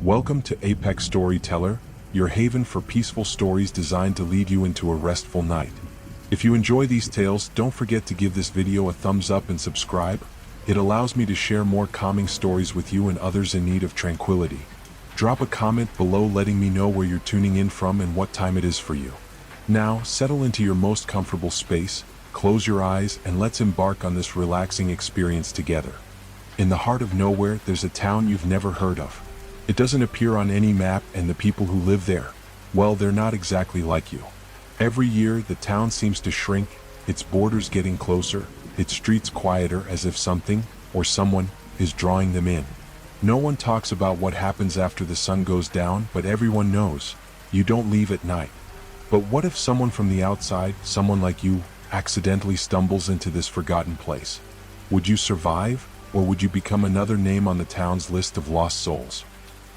Welcome to Apex Storyteller, your haven for peaceful stories designed to lead you into a restful night. If you enjoy these tales, don't forget to give this video a thumbs up and subscribe. It allows me to share more calming stories with you and others in need of tranquility. Drop a comment below letting me know where you're tuning in from and what time it is for you. Now, settle into your most comfortable space, close your eyes, and let's embark on this relaxing experience together. In the heart of nowhere, there's a town you've never heard of. It doesn't appear on any map, and the people who live there, well, they're not exactly like you. Every year, the town seems to shrink, its borders getting closer, its streets quieter, as if something, or someone, is drawing them in. No one talks about what happens after the sun goes down, but everyone knows, you don't leave at night. But what if someone from the outside, someone like you, accidentally stumbles into this forgotten place? Would you survive, or would you become another name on the town's list of lost souls?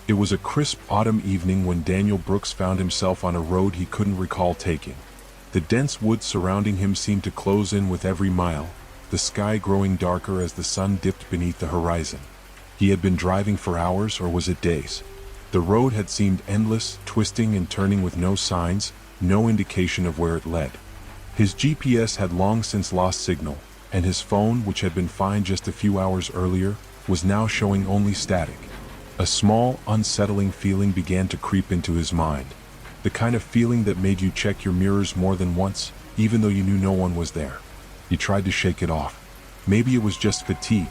It was a crisp autumn evening when Daniel Brooks found himself on a road he couldn't recall taking. The dense woods surrounding him seemed to close in with every mile, the sky growing darker as the sun dipped beneath the horizon. He had been driving for hours, or was it days? The road had seemed endless, twisting and turning with no signs, no indication of where it led. His GPS had long since lost signal, and his phone, which had been fine just a few hours earlier, was now showing only static. A small, unsettling feeling began to creep into his mind. The kind of feeling that made you check your mirrors more than once, even though you knew no one was there. He tried to shake it off. Maybe it was just fatigue.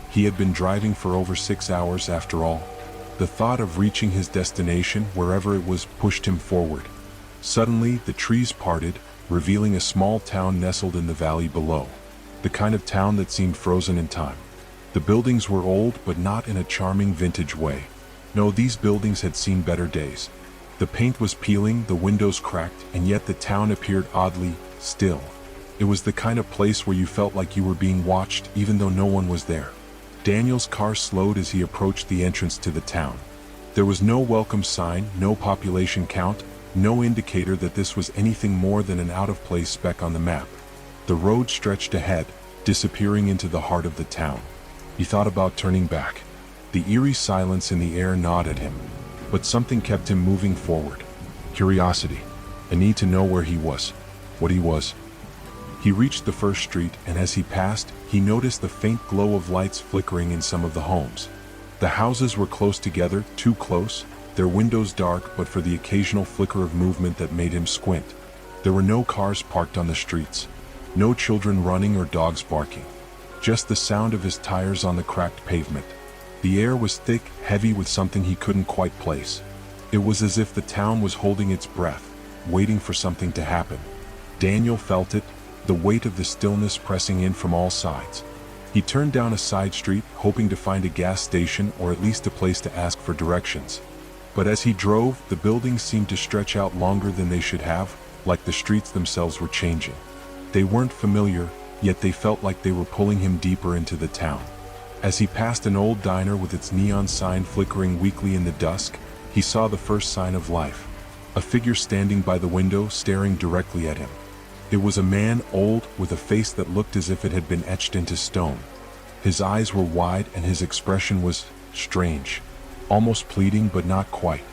He had been driving for over 6 hours after all. The thought of reaching his destination, wherever it was, pushed him forward. Suddenly, the trees parted, revealing a small town nestled in the valley below. The kind of town that seemed frozen in time. The buildings were old, but not in a charming vintage way. No, these buildings had seen better days. The paint was peeling, the windows cracked, and yet the town appeared oddly still. It was the kind of place where you felt like you were being watched, even though no one was there. Daniel's car slowed as he approached the entrance to the town. There was no welcome sign, no population count, no indicator that this was anything more than an out-of-place speck on the map. The road stretched ahead, disappearing into the heart of the town. He thought about turning back. The eerie silence in the air gnawed at him, but something kept him moving forward. Curiosity, a need to know where he was, what he was. He reached the first street, and as he passed, he noticed the faint glow of lights flickering in some of the homes. The houses were close together, too close, their windows dark but for the occasional flicker of movement that made him squint. There were no cars parked on the streets, no children running or dogs barking. Just the sound of his tires on the cracked pavement. The air was thick, heavy with something he couldn't quite place. It was as if the town was holding its breath, waiting for something to happen. Daniel felt it, the weight of the stillness pressing in from all sides. He turned down a side street, hoping to find a gas station or at least a place to ask for directions. But as he drove, the buildings seemed to stretch out longer than they should have, like the streets themselves were changing. They weren't familiar, yet they felt like they were pulling him deeper into the town. As he passed an old diner with its neon sign flickering weakly in the dusk, he saw the first sign of life. A figure standing by the window, staring directly at him. It was a man, old, with a face that looked as if it had been etched into stone. His eyes were wide and his expression was strange, almost pleading but not quite.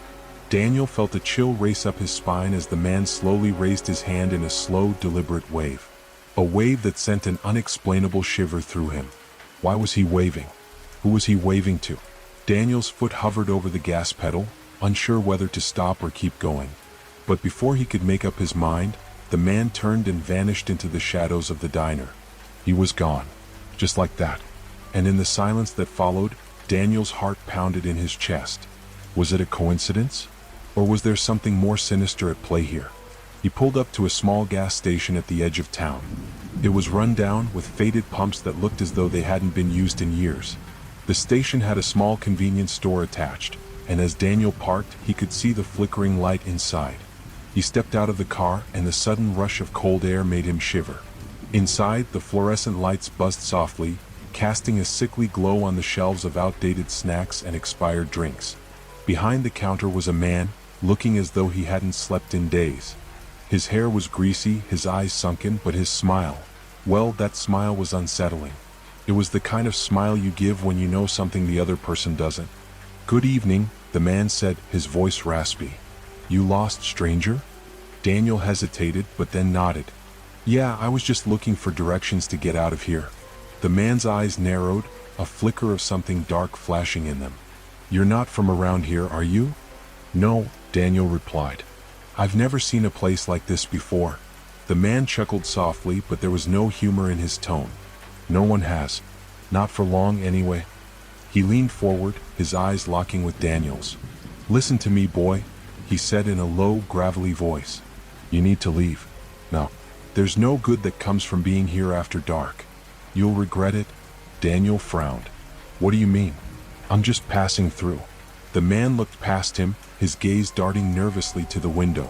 Daniel felt a chill race up his spine as the man slowly raised his hand in a slow, deliberate wave. A wave that sent an unexplainable shiver through him. Why was he waving? Who was he waving to? Daniel's foot hovered over the gas pedal, unsure whether to stop or keep going. But before he could make up his mind, the man turned and vanished into the shadows of the diner. He was gone, just like that. And in the silence that followed, Daniel's heart pounded in his chest. Was it a coincidence? Or was there something more sinister at play here? He pulled up to a small gas station at the edge of town. It was run down, with faded pumps that looked as though they hadn't been used in years. The station had a small convenience store attached, and as Daniel parked, he could see the flickering light inside. He stepped out of the car, and the sudden rush of cold air made him shiver. Inside, the fluorescent lights buzzed softly, casting a sickly glow on the shelves of outdated snacks and expired drinks. Behind the counter was a man, looking as though he hadn't slept in days. His hair was greasy, his eyes sunken, but his smile, well, that smile was unsettling. It was the kind of smile you give when you know something the other person doesn't. "Good evening," the man said, his voice raspy. "You lost, stranger?" Daniel hesitated, but then nodded. "Yeah, I was just looking for directions to get out of here." The man's eyes narrowed, a flicker of something dark flashing in them. "You're not from around here, are you?" "No," Daniel replied. "I've never seen a place like this before." The man chuckled softly, but there was no humor in his tone. "No one has. Not for long, anyway." He leaned forward, his eyes locking with Daniel's. "Listen to me, boy," he said in a low, gravelly voice. "You need to leave. Now. There's no good that comes from being here after dark. You'll regret it." Daniel frowned. "What do you mean?" "I'm just passing through." The man looked past him, his gaze darting nervously to the window.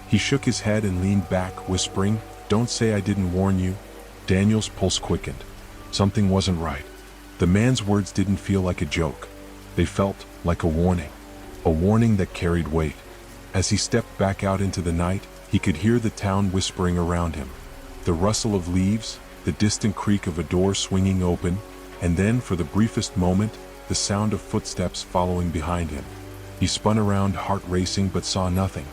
He shook his head and leaned back, whispering, "Don't say I didn't warn you." Daniel's pulse quickened. Something wasn't right. The man's words didn't feel like a joke. They felt like a warning that carried weight. As he stepped back out into the night, he could hear the town whispering around him. The rustle of leaves, the distant creak of a door swinging open, and then, for the briefest moment, the sound of footsteps following behind him. He spun around, heart racing, but saw nothing.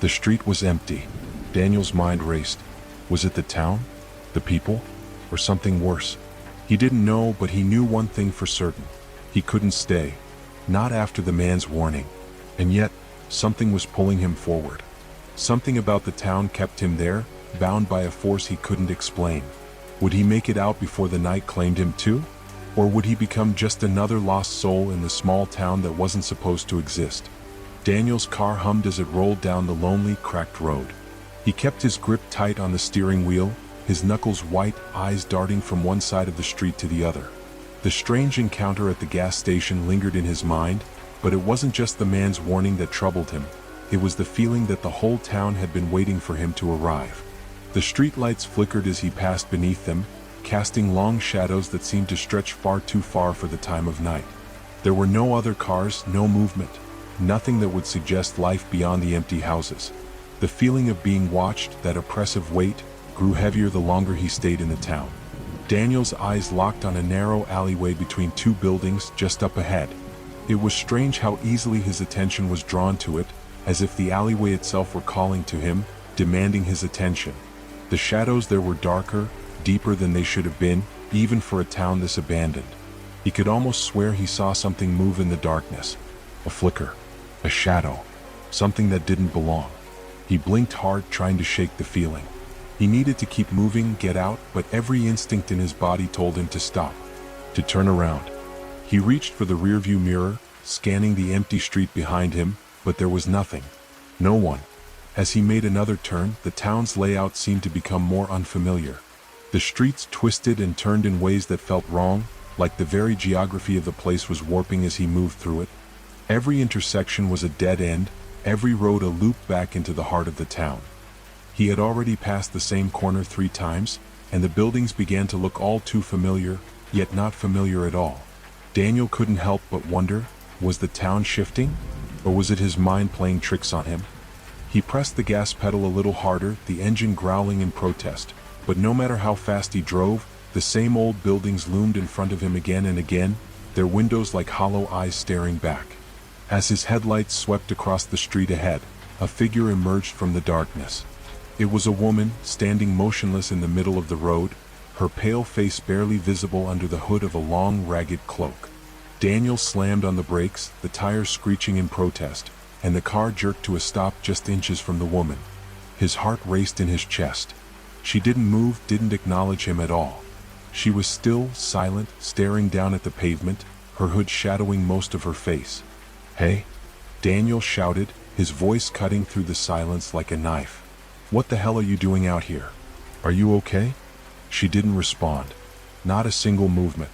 The street was empty. Daniel's mind raced. Was it the town? The people? Or something worse? He didn't know, but he knew one thing for certain. He couldn't stay. Not after the man's warning. And yet, something was pulling him forward. Something about the town kept him there, bound by a force he couldn't explain. Would he make it out before the night claimed him too? Or would he become just another lost soul in the small town that wasn't supposed to exist? Daniel's car hummed as it rolled down the lonely, cracked road. He kept his grip tight on the steering wheel, his knuckles white, eyes darting from one side of the street to the other. The strange encounter at the gas station lingered in his mind, but it wasn't just the man's warning that troubled him. It was the feeling that the whole town had been waiting for him to arrive. The streetlights flickered as he passed beneath them, casting long shadows that seemed to stretch far too far for the time of night. There were no other cars, no movement, nothing that would suggest life beyond the empty houses. The feeling of being watched, that oppressive weight, grew heavier the longer he stayed in the town. Daniel's eyes locked on a narrow alleyway between two buildings just up ahead. It was strange how easily his attention was drawn to it, as if the alleyway itself were calling to him, demanding his attention. The shadows there were darker, deeper than they should have been, even for a town this abandoned. He could almost swear he saw something move in the darkness. A flicker, a shadow, something that didn't belong. He blinked hard, trying to shake the feeling. He needed to keep moving, get out, but every instinct in his body told him to stop, to turn around. He reached for the rearview mirror, scanning the empty street behind him, but there was nothing. No one. As he made another turn, the town's layout seemed to become more unfamiliar. The streets twisted and turned in ways that felt wrong, like the very geography of the place was warping as he moved through it. Every intersection was a dead end, every road a loop back into the heart of the town. He had already passed the same corner 3 times, and the buildings began to look all too familiar, yet not familiar at all. Daniel couldn't help but wonder, was the town shifting? Or was it his mind playing tricks on him? He pressed the gas pedal a little harder, the engine growling in protest. But no matter how fast he drove, the same old buildings loomed in front of him again and again, their windows like hollow eyes staring back. As his headlights swept across the street ahead, a figure emerged from the darkness. It was a woman, standing motionless in the middle of the road, her pale face barely visible under the hood of a long, ragged cloak. Daniel slammed on the brakes, the tires screeching in protest, and the car jerked to a stop just inches from the woman. His heart raced in his chest. She didn't move, didn't acknowledge him at all. She was still, silent, staring down at the pavement, her hood shadowing most of her face. "Hey!" Daniel shouted, his voice cutting through the silence like a knife. "What the hell are you doing out here? Are you okay?" She didn't respond. Not a single movement.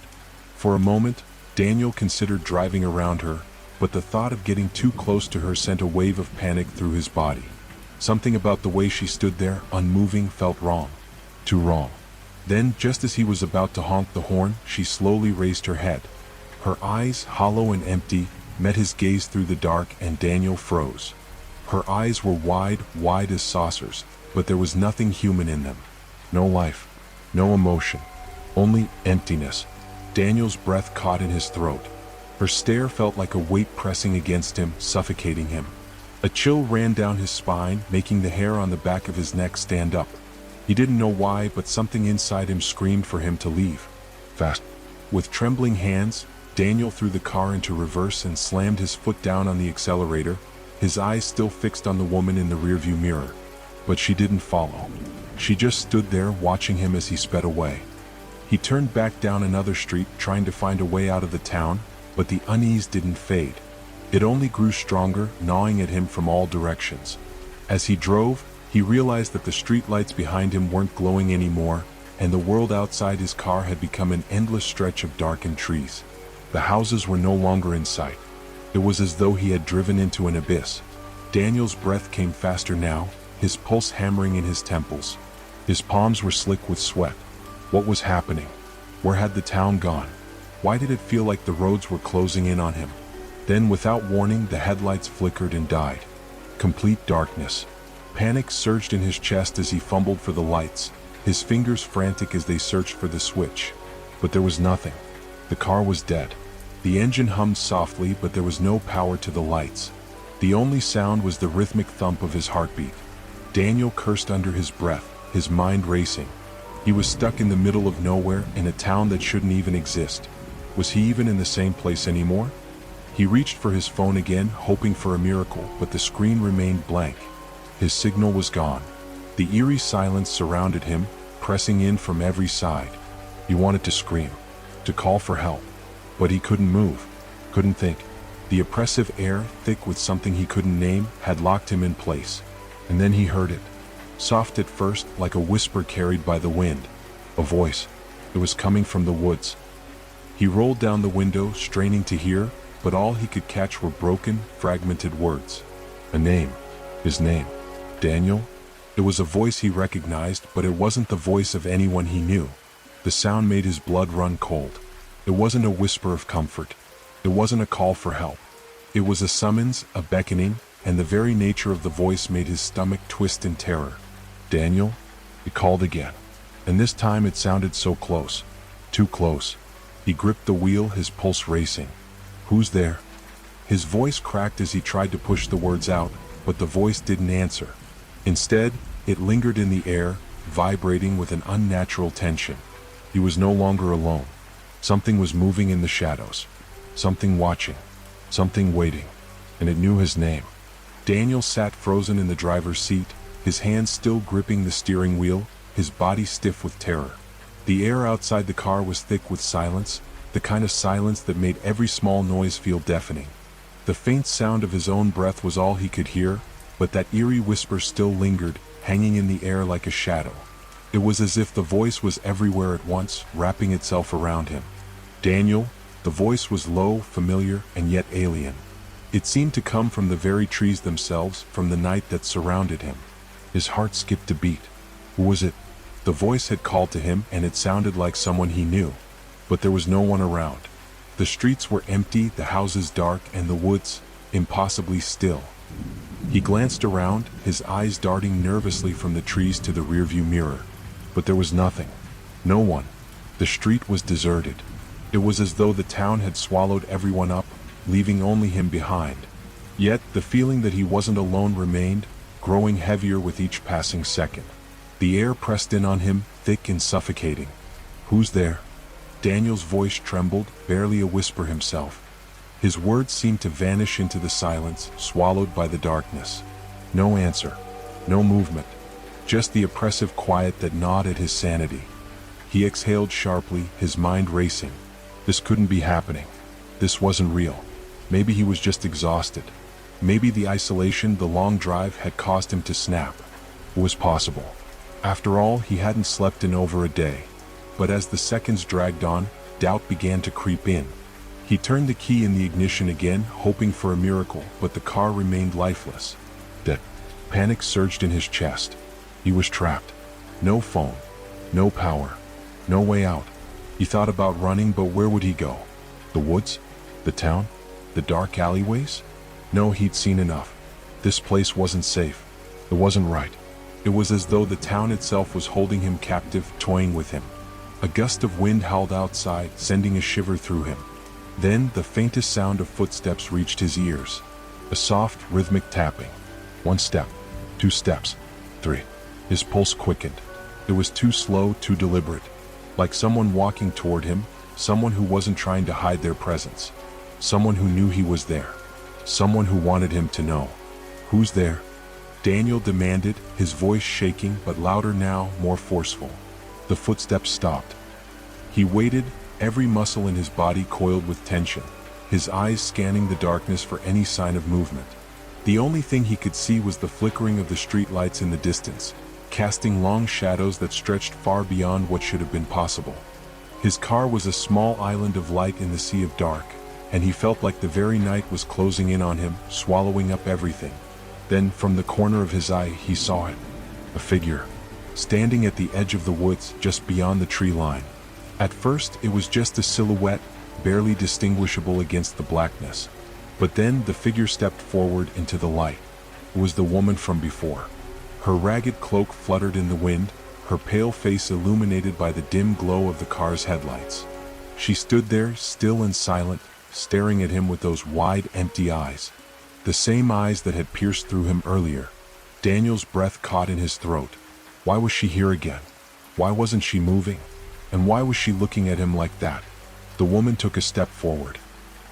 For a moment, Daniel considered driving around her, but the thought of getting too close to her sent a wave of panic through his body. Something about the way she stood there, unmoving, felt wrong. Too wrong. Then, just as he was about to honk the horn, she slowly raised her head. Her eyes, hollow and empty, met his gaze through the dark, and Daniel froze. Her eyes were wide, wide as saucers, but there was nothing human in them. No life, no emotion, only emptiness. Daniel's breath caught in his throat. Her stare felt like a weight pressing against him, suffocating him. A chill ran down his spine, making the hair on the back of his neck stand up. He didn't know why, but something inside him screamed for him to leave. Fast. With trembling hands, Daniel threw the car into reverse and slammed his foot down on the accelerator, his eyes still fixed on the woman in the rearview mirror. But she didn't follow. She just stood there watching him as he sped away. He turned back down another street, trying to find a way out of the town, but the unease didn't fade. It only grew stronger, gnawing at him from all directions. As he drove, he realized that the streetlights behind him weren't glowing anymore, and the world outside his car had become an endless stretch of darkened trees. The houses were no longer in sight. It was as though he had driven into an abyss. Daniel's breath came faster now, his pulse hammering in his temples. His palms were slick with sweat. What was happening? Where had the town gone? Why did it feel like the roads were closing in on him? Then, without warning, the headlights flickered and died. Complete darkness. Panic surged in his chest as he fumbled for the lights, his fingers frantic as they searched for the switch. But there was nothing. The car was dead. The engine hummed softly, but there was no power to the lights. The only sound was the rhythmic thump of his heartbeat. Daniel cursed under his breath, his mind racing. He was stuck in the middle of nowhere, in a town that shouldn't even exist. Was he even in the same place anymore? He reached for his phone again, hoping for a miracle, but the screen remained blank. His signal was gone. The eerie silence surrounded him, pressing in from every side. He wanted to scream, to call for help, but he couldn't move, couldn't think. The oppressive air, thick with something he couldn't name, had locked him in place. And then he heard it. Soft at first, like a whisper carried by the wind. A voice. It was coming from the woods. He rolled down the window, straining to hear, but all he could catch were broken, fragmented words. A name. His name. Daniel? It was a voice he recognized, but it wasn't the voice of anyone he knew. The sound made his blood run cold. It wasn't a whisper of comfort. It wasn't a call for help. It was a summons, a beckoning, and the very nature of the voice made his stomach twist in terror. Daniel? It called again. And this time it sounded so close. Too close. He gripped the wheel, his pulse racing. Who's there? His voice cracked as he tried to push the words out, but the voice didn't answer. Instead, it lingered in the air, vibrating with an unnatural tension. He was no longer alone. Something was moving in the shadows. Something watching. Something waiting. And it knew his name. Daniel sat frozen in the driver's seat, his hands still gripping the steering wheel, his body stiff with terror. The air outside the car was thick with silence, the kind of silence that made every small noise feel deafening. The faint sound of his own breath was all he could hear, but that eerie whisper still lingered, hanging in the air like a shadow. It was as if the voice was everywhere at once, wrapping itself around him. Daniel, the voice was low, familiar, and yet alien. It seemed to come from the very trees themselves, from the night that surrounded him. His heart skipped a beat. Who was it? The voice had called to him, and it sounded like someone he knew. But there was no one around. The streets were empty, the houses dark, and the woods impossibly still. He glanced around, his eyes darting nervously from the trees to the rearview mirror. But there was nothing. No one. The street was deserted. It was as though the town had swallowed everyone up, leaving only him behind. Yet, the feeling that he wasn't alone remained, growing heavier with each passing second. The air pressed in on him, thick and suffocating. Who's there? Daniel's voice trembled, barely a whisper himself. His words seemed to vanish into the silence, swallowed by the darkness. No answer. No movement. Just the oppressive quiet that gnawed at his sanity. He exhaled sharply, his mind racing. This couldn't be happening. This wasn't real. Maybe he was just exhausted. Maybe the isolation, the long drive, had caused him to snap. It was possible. After all, he hadn't slept in over a day. But as the seconds dragged on, doubt began to creep in. He turned the key in the ignition again, hoping for a miracle, but the car remained lifeless. That panic surged in his chest. He was trapped. No phone. No power. No way out. He thought about running, but where would he go? The woods? The town? The dark alleyways? No, he'd seen enough. This place wasn't safe. It wasn't right. It was as though the town itself was holding him captive, toying with him. A gust of wind howled outside, sending a shiver through him. Then the faintest sound of footsteps reached his ears. A soft, rhythmic tapping. 1 step, 2 steps, 3. His pulse quickened. It was too slow, too deliberate. Like someone walking toward him, someone who wasn't trying to hide their presence. Someone who knew he was there. Someone who wanted him to know. "Who's there?" Daniel demanded, his voice shaking but louder now, more forceful. The footsteps stopped. He waited, every muscle in his body coiled with tension, his eyes scanning the darkness for any sign of movement. The only thing he could see was the flickering of the streetlights in the distance, casting long shadows that stretched far beyond what should have been possible. His car was a small island of light in the sea of dark, and he felt like the very night was closing in on him, swallowing up everything. Then, from the corner of his eye, he saw it. A figure, standing at the edge of the woods just beyond the tree line. At first, it was just a silhouette, barely distinguishable against the blackness. But then the figure stepped forward into the light. It was the woman from before. Her ragged cloak fluttered in the wind, her pale face illuminated by the dim glow of the car's headlights. She stood there, still and silent, staring at him with those wide, empty eyes. The same eyes that had pierced through him earlier. Daniel's breath caught in his throat. Why was she here again? Why wasn't she moving? And why was she looking at him like that? The woman took a step forward.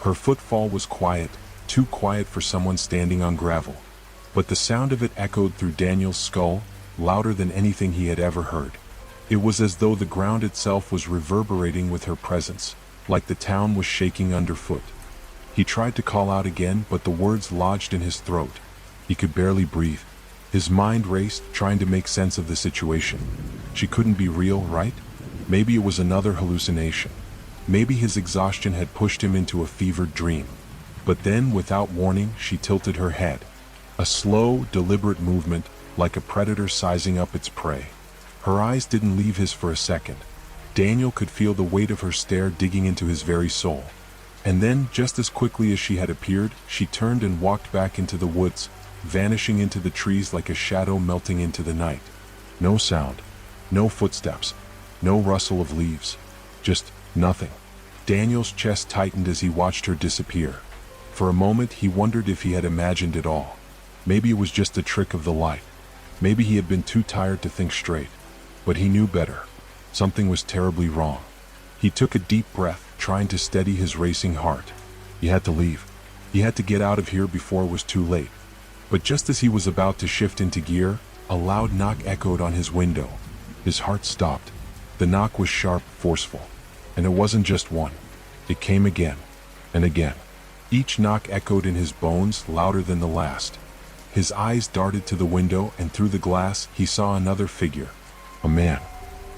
Her footfall was quiet, too quiet for someone standing on gravel. But the sound of it echoed through Daniel's skull, louder than anything he had ever heard. It was as though the ground itself was reverberating with her presence, like the town was shaking underfoot. He tried to call out again, but the words lodged in his throat. He could barely breathe. His mind raced, trying to make sense of the situation. She couldn't be real, right? Maybe it was another hallucination. Maybe his exhaustion had pushed him into a fevered dream. But then, without warning, she tilted her head. A slow, deliberate movement, like a predator sizing up its prey. Her eyes didn't leave his for a second. Daniel could feel the weight of her stare digging into his very soul. And then, just as quickly as she had appeared, she turned and walked back into the woods, vanishing into the trees like a shadow melting into the night. No sound, no footsteps, no rustle of leaves, just nothing. Daniel's chest tightened as he watched her disappear. For a moment he wondered if he had imagined it all. Maybe it was just a trick of the light. Maybe he had been too tired to think straight. But he knew better. Something was terribly wrong. He took a deep breath, trying to steady his racing heart. He had to leave. He had to get out of here before it was too late. But just as he was about to shift into gear, a loud knock echoed on his window. His heart stopped. The knock was sharp, forceful. And it wasn't just one. It came again and again. Each knock echoed in his bones, louder than the last. His eyes darted to the window, and through the glass he saw another figure. A man.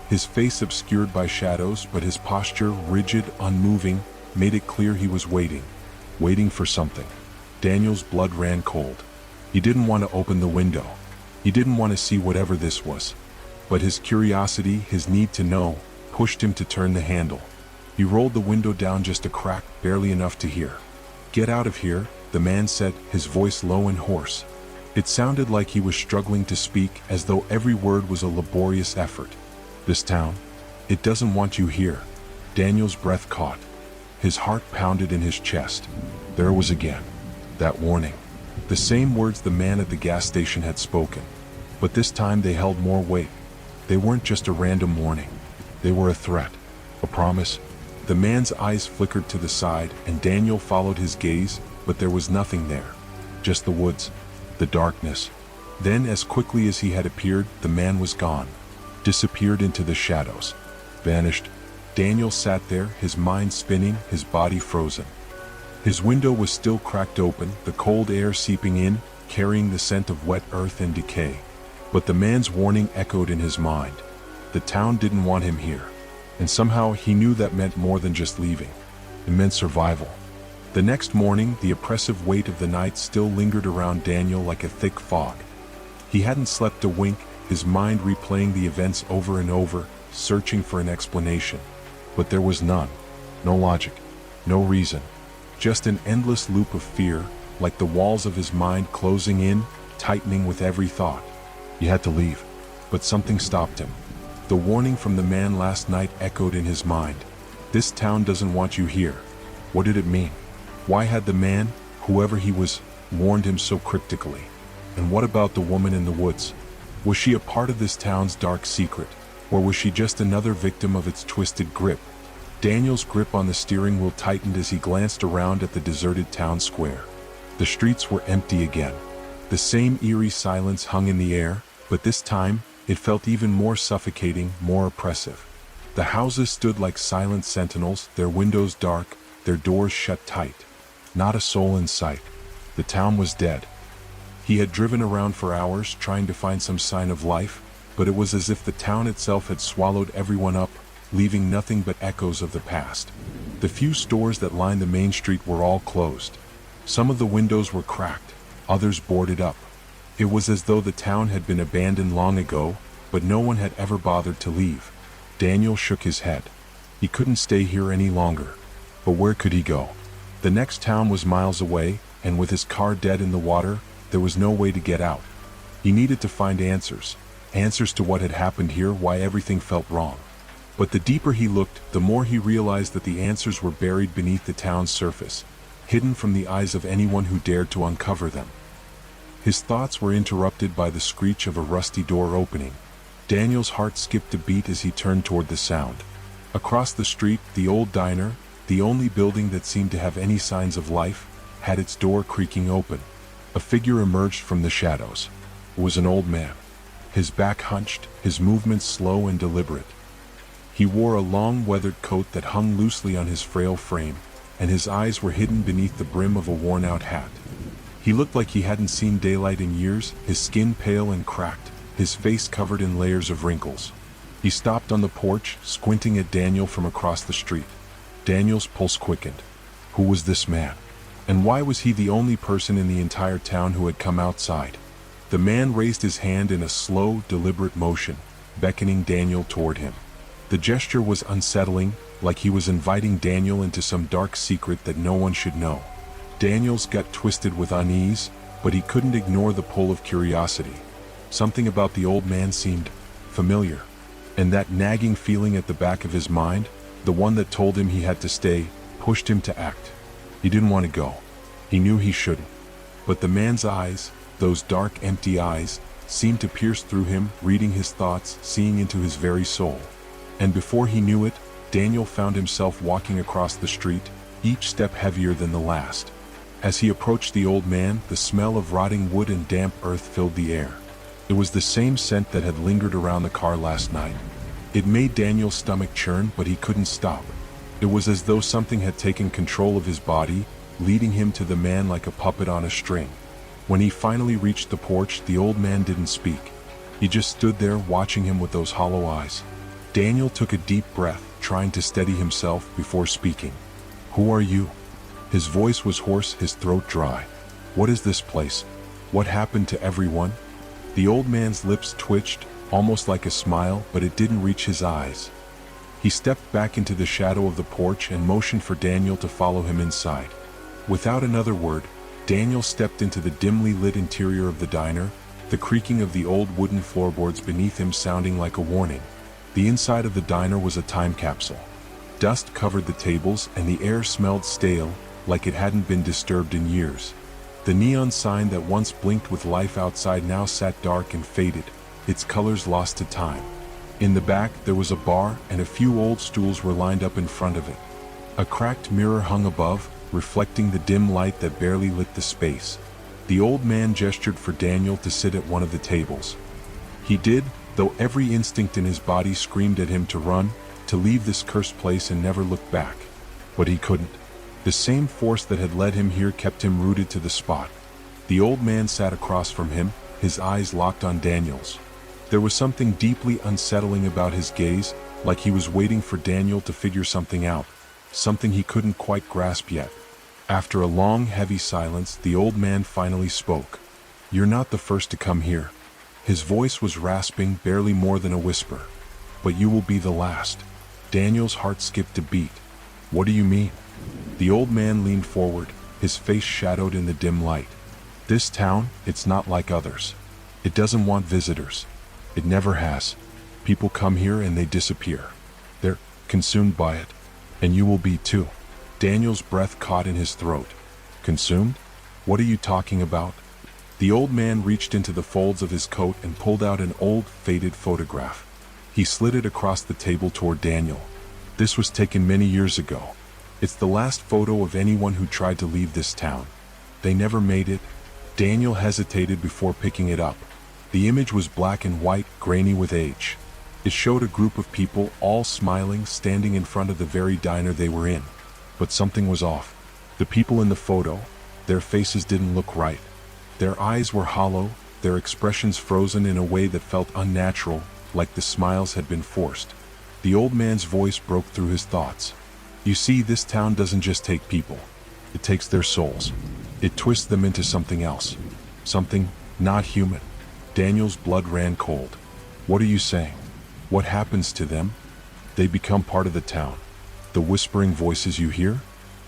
His face obscured by shadows, but his posture, rigid, unmoving, made it clear he was waiting. Waiting for something. Daniel's blood ran cold. He didn't want to open the window. He didn't want to see whatever this was. But his curiosity, his need to know, pushed him to turn the handle. He rolled the window down just a crack, barely enough to hear. "Get out of here," the man said, his voice low and hoarse. It sounded like he was struggling to speak, as though every word was a laborious effort. "This town, it doesn't want you here." Daniel's breath caught. His heart pounded in his chest. There it was again. That warning. The same words the man at the gas station had spoken. But this time they held more weight. They weren't just a random warning. They were a threat. A promise. The man's eyes flickered to the side, and Daniel followed his gaze, but there was nothing there. Just the woods. The darkness. Then, as quickly as he had appeared, the man was gone. Disappeared into the shadows. Vanished. Daniel sat there, his mind spinning, his body frozen. His window was still cracked open, the cold air seeping in, carrying the scent of wet earth and decay. But the man's warning echoed in his mind. The town didn't want him here. And somehow he knew that meant more than just leaving. It meant survival. The next morning, the oppressive weight of the night still lingered around Daniel like a thick fog. He hadn't slept a wink, his mind replaying the events over and over, searching for an explanation. But there was none. No logic. No reason. Just an endless loop of fear, like the walls of his mind closing in, tightening with every thought. He had to leave. But something stopped him. The warning from the man last night echoed in his mind. This town doesn't want you here. What did it mean? Why had the man, whoever he was, warned him so cryptically? And what about the woman in the woods? Was she a part of this town's dark secret, or was she just another victim of its twisted grip? Daniel's grip on the steering wheel tightened as he glanced around at the deserted town square. The streets were empty again. The same eerie silence hung in the air, but this time, it felt even more suffocating, more oppressive. The houses stood like silent sentinels, their windows dark, their doors shut tight. Not a soul in sight. The town was dead. He had driven around for hours trying to find some sign of life, but it was as if the town itself had swallowed everyone up, leaving nothing but echoes of the past. The few stores that lined the main street were all closed. Some of the windows were cracked, others boarded up. It was as though the town had been abandoned long ago, but no one had ever bothered to leave. Daniel shook his head. He couldn't stay here any longer. But where could he go? The next town was miles away, and with his car dead in the water, there was no way to get out. He needed to find answers. Answers to what had happened here, why everything felt wrong. But the deeper he looked, the more he realized that the answers were buried beneath the town's surface, hidden from the eyes of anyone who dared to uncover them. His thoughts were interrupted by the screech of a rusty door opening. Daniel's heart skipped a beat as he turned toward the sound. Across the street, the old diner, the only building that seemed to have any signs of life, had its door creaking open. A figure emerged from the shadows. It was an old man. His back hunched, his movements slow and deliberate. He wore a long weathered coat that hung loosely on his frail frame, and his eyes were hidden beneath the brim of a worn-out hat. He looked like he hadn't seen daylight in years, his skin pale and cracked, his face covered in layers of wrinkles. He stopped on the porch, squinting at Daniel from across the street. Daniel's pulse quickened. Who was this man? And why was he the only person in the entire town who had come outside? The man raised his hand in a slow, deliberate motion, beckoning Daniel toward him. The gesture was unsettling, like he was inviting Daniel into some dark secret that no one should know. Daniel's gut twisted with unease, but he couldn't ignore the pull of curiosity. Something about the old man seemed familiar. And that nagging feeling at the back of his mind, the one that told him he had to stay, pushed him to act. He didn't want to go. He knew he shouldn't. But the man's eyes, those dark, empty eyes, seemed to pierce through him, reading his thoughts, seeing into his very soul. And before he knew it, Daniel found himself walking across the street, each step heavier than the last. As he approached the old man, the smell of rotting wood and damp earth filled the air. It was the same scent that had lingered around the car last night. It made Daniel's stomach churn, but he couldn't stop. It was as though something had taken control of his body, leading him to the man like a puppet on a string. When he finally reached the porch, the old man didn't speak. He just stood there watching him with those hollow eyes. Daniel took a deep breath, trying to steady himself before speaking. "Who are you?" His voice was hoarse, his throat dry. "What is this place? What happened to everyone?" The old man's lips twitched, almost like a smile, but it didn't reach his eyes. He stepped back into the shadow of the porch and motioned for Daniel to follow him inside. Without another word, Daniel stepped into the dimly lit interior of the diner, the creaking of the old wooden floorboards beneath him sounding like a warning. The inside of the diner was a time capsule. Dust covered the tables and the air smelled stale, like it hadn't been disturbed in years. The neon sign that once blinked with life outside now sat dark and faded, its colors lost to time. In the back, there was a bar, and a few old stools were lined up in front of it. A cracked mirror hung above, reflecting the dim light that barely lit the space. The old man gestured for Daniel to sit at one of the tables. He did, though every instinct in his body screamed at him to run, to leave this cursed place and never look back. But he couldn't. The same force that had led him here kept him rooted to the spot. The old man sat across from him, his eyes locked on Daniel's. There was something deeply unsettling about his gaze, like he was waiting for Daniel to figure something out, something he couldn't quite grasp yet. After a long, heavy silence, the old man finally spoke. "You're not the first to come here." His voice was rasping, barely more than a whisper. "But you will be the last." Daniel's heart skipped a beat. "What do you mean?" The old man leaned forward, his face shadowed in the dim light. "This town, it's not like others. It doesn't want visitors. It never has. People come here and they disappear. They're consumed by it. And you will be too. Daniel's breath caught in his throat. Consumed? What are you talking about? The old man reached into the folds of his coat and pulled out an old, faded photograph. He slid it across the table toward Daniel. This was taken many years ago. It's the last photo of anyone who tried to leave this town. They never made it. Daniel hesitated before picking it up. The image was black and white, grainy with age. It showed a group of people, all smiling, standing in front of the very diner they were in. But something was off. The people in the photo, their faces didn't look right. Their eyes were hollow, their expressions frozen in a way that felt unnatural, like the smiles had been forced. The old man's voice broke through his thoughts. You see, this town doesn't just take people. It takes their souls. It twists them into something else. Something not human. Daniel's blood ran cold. What are you saying? What happens to them? They become part of the town. The whispering voices you hear?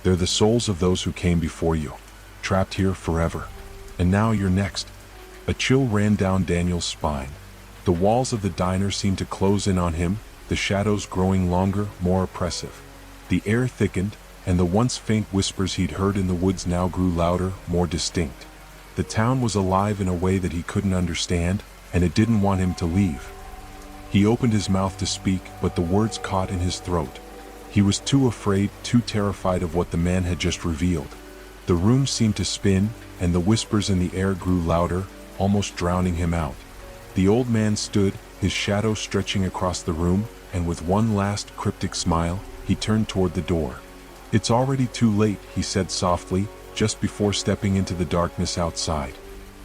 They're the souls of those who came before you, trapped here forever. And now you're next. A chill ran down Daniel's spine. The walls of the diner seemed to close in on him, the shadows growing longer, more oppressive. The air thickened, and the once faint whispers he'd heard in the woods now grew louder, more distinct. The town was alive in a way that he couldn't understand, and it didn't want him to leave. He opened his mouth to speak, but the words caught in his throat. He was too afraid, too terrified of what the man had just revealed. The room seemed to spin, and the whispers in the air grew louder, almost drowning him out. The old man stood, his shadow stretching across the room, and with one last cryptic smile, he turned toward the door. It's already too late, he said softly, just before stepping into the darkness outside.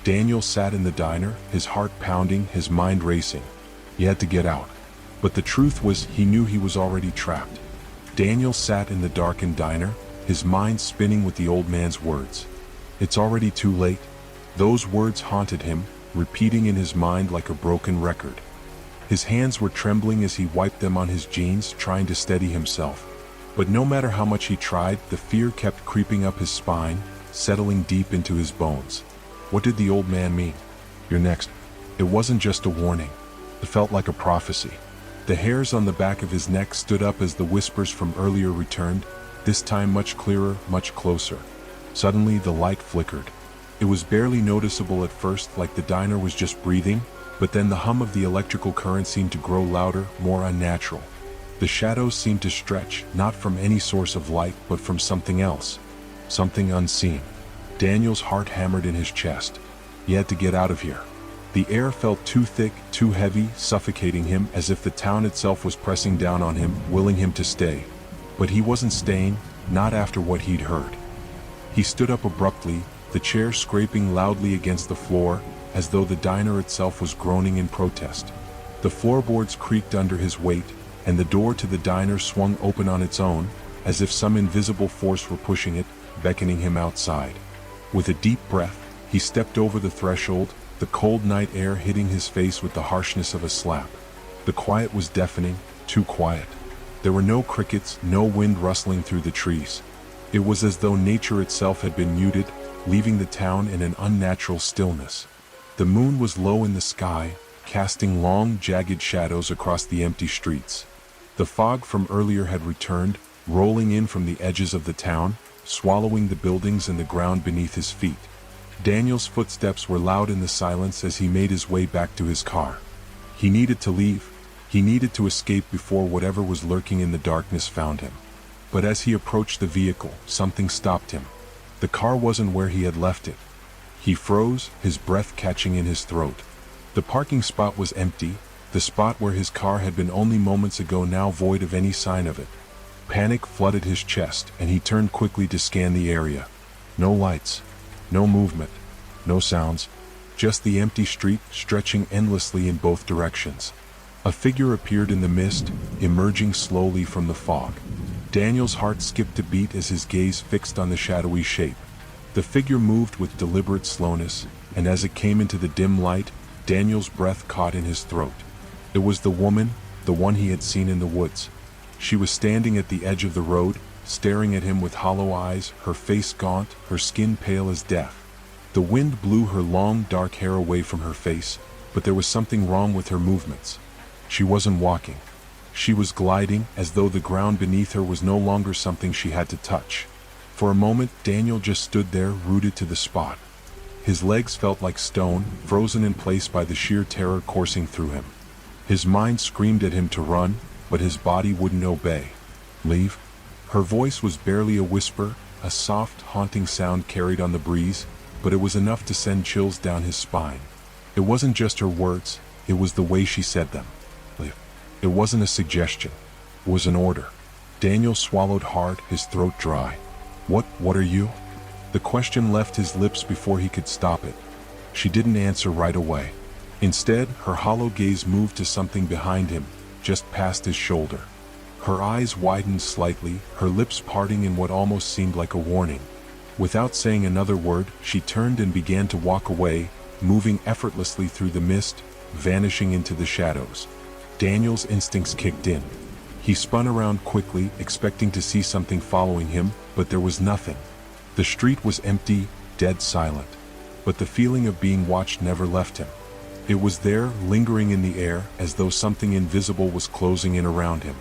Daniel sat in the diner, his heart pounding, his mind racing. He had to get out. But the truth was, he knew he was already trapped. Daniel sat in the darkened diner, his mind spinning with the old man's words. It's already too late. Those words haunted him, repeating in his mind like a broken record. His hands were trembling as he wiped them on his jeans, trying to steady himself. But no matter how much he tried, the fear kept creeping up his spine, settling deep into his bones. What did the old man mean? You're next. It wasn't just a warning. It felt like a prophecy. The hairs on the back of his neck stood up as the whispers from earlier returned, this time much clearer, much closer. Suddenly the light flickered. It was barely noticeable at first, like the diner was just breathing, but then the hum of the electrical current seemed to grow louder, more unnatural. The shadows seemed to stretch, not from any source of light, but from something else. Something unseen. Daniel's heart hammered in his chest. He had to get out of here. The air felt too thick, too heavy, suffocating him, as if the town itself was pressing down on him, willing him to stay. But he wasn't staying, not after what he'd heard. He stood up abruptly, the chair scraping loudly against the floor, as though the diner itself was groaning in protest. The floorboards creaked under his weight, and the door to the diner swung open on its own, as if some invisible force were pushing it, beckoning him outside. With a deep breath, he stepped over the threshold, the cold night air hitting his face with the harshness of a slap. The quiet was deafening, too quiet. There were no crickets, no wind rustling through the trees. It was as though nature itself had been muted, leaving the town in an unnatural stillness. The moon was low in the sky, casting long, jagged shadows across the empty streets. The fog from earlier had returned, rolling in from the edges of the town, swallowing the buildings and the ground beneath his feet. Daniel's footsteps were loud in the silence as he made his way back to his car. He needed to leave. He needed to escape before whatever was lurking in the darkness found him. But as he approached the vehicle, something stopped him. The car wasn't where he had left it. He froze, his breath catching in his throat. The parking spot was empty, the spot where his car had been only moments ago now void of any sign of it. Panic flooded his chest, and he turned quickly to scan the area. No lights, no movement, no sounds, just the empty street stretching endlessly in both directions. A figure appeared in the mist, emerging slowly from the fog. Daniel's heart skipped a beat as his gaze fixed on the shadowy shape. The figure moved with deliberate slowness, and as it came into the dim light, Daniel's breath caught in his throat. It was the woman, the one he had seen in the woods. She was standing at the edge of the road, staring at him with hollow eyes, her face gaunt, her skin pale as death. The wind blew her long, dark hair away from her face, but there was something wrong with her movements. She wasn't walking. She was gliding, as though the ground beneath her was no longer something she had to touch. For a moment, Daniel just stood there, rooted to the spot. His legs felt like stone, frozen in place by the sheer terror coursing through him. His mind screamed at him to run, but his body wouldn't obey. Leave? Her voice was barely a whisper, a soft, haunting sound carried on the breeze, but it was enough to send chills down his spine. It wasn't just her words, it was the way she said them. Leave. It wasn't a suggestion. It was an order. Daniel swallowed hard, his throat dry. What are you? The question left his lips before he could stop it. She didn't answer right away. Instead, her hollow gaze moved to something behind him, just past his shoulder. Her eyes widened slightly, her lips parting in what almost seemed like a warning. Without saying another word, she turned and began to walk away, moving effortlessly through the mist, vanishing into the shadows. Daniel's instincts kicked in. He spun around quickly, expecting to see something following him, but there was nothing. The street was empty, dead silent. But the feeling of being watched never left him. It was there, lingering in the air, as though something invisible was closing in around him.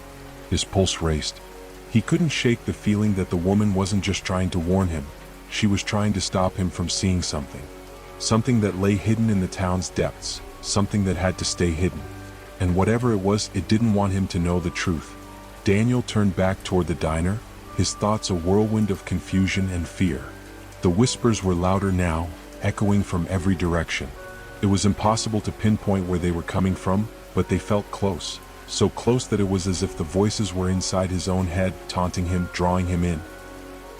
His pulse raced. He couldn't shake the feeling that the woman wasn't just trying to warn him. She was trying to stop him from seeing something. Something that lay hidden in the town's depths. Something that had to stay hidden. And whatever it was, it didn't want him to know the truth. Daniel turned back toward the diner, his thoughts a whirlwind of confusion and fear. The whispers were louder now, echoing from every direction. It was impossible to pinpoint where they were coming from, but they felt close. So close that it was as if the voices were inside his own head, taunting him, drawing him in.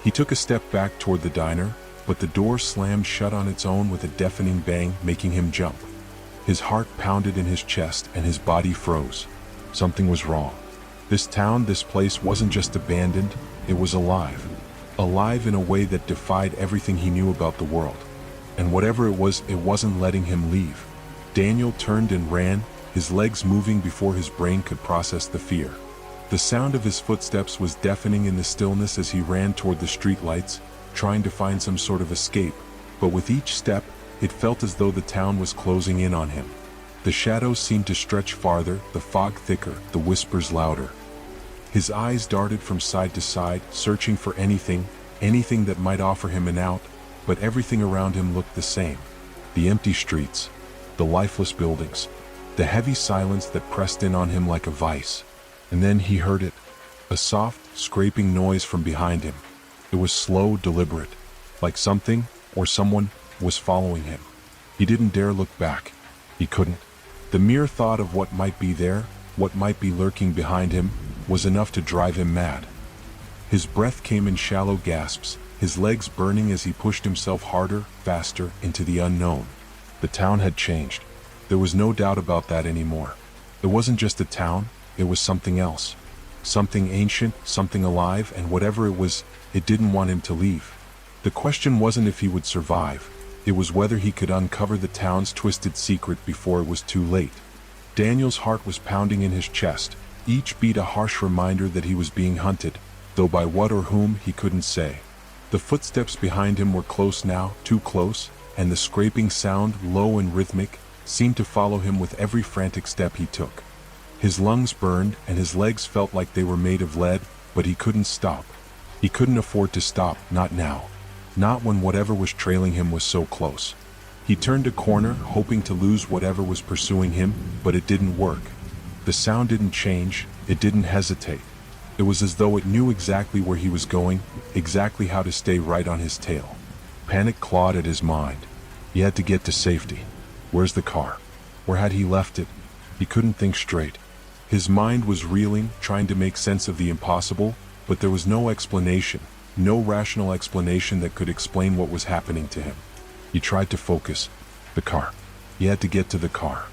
He took a step back toward the diner, but the door slammed shut on its own with a deafening bang, making him jump. His heart pounded in his chest and his body froze. Something was wrong. This town, this place wasn't just abandoned, it was alive. Alive in a way that defied everything he knew about the world. And whatever it wasn't letting him leave. Daniel turned and ran, his legs moving before his brain could process the fear. The sound of his footsteps was deafening in the stillness as he ran toward the streetlights, trying to find some sort of escape, but with each step, it felt as though the town was closing in on him. The shadows seemed to stretch farther, the fog thicker, the whispers louder. His eyes darted from side to side, searching for anything that might offer him an out, but everything around him looked the same. The empty streets, the lifeless buildings, the heavy silence that pressed in on him like a vice. And then he heard it, a soft, scraping noise from behind him. It was slow, deliberate, like something or someone was following him. He didn't dare look back. He couldn't. The mere thought of what might be there, what might be lurking behind him, was enough to drive him mad. His breath came in shallow gasps, his legs burning as he pushed himself harder, faster, into the unknown. The town had changed. There was no doubt about that anymore. It wasn't just a town, it was something else. Something ancient, something alive, and whatever it was, it didn't want him to leave. The question wasn't if he would survive, it was whether he could uncover the town's twisted secret before it was too late. Daniel's heart was pounding in his chest, each beat a harsh reminder that he was being hunted, though by what or whom he couldn't say. The footsteps behind him were close now, too close, and the scraping sound, low and rhythmic, seemed to follow him with every frantic step he took. His lungs burned and his legs felt like they were made of lead, but he couldn't stop. He couldn't afford to stop, not now. Not when whatever was trailing him was so close. He turned a corner, hoping to lose whatever was pursuing him, but it didn't work. The sound didn't change, it didn't hesitate. It was as though it knew exactly where he was going, exactly how to stay right on his tail. Panic clawed at his mind. He had to get to safety. Where's the car? Where had he left it? He couldn't think straight. His mind was reeling, trying to make sense of the impossible, but there was no explanation, no rational explanation that could explain what was happening to him. He tried to focus. The car. He had to get to the car.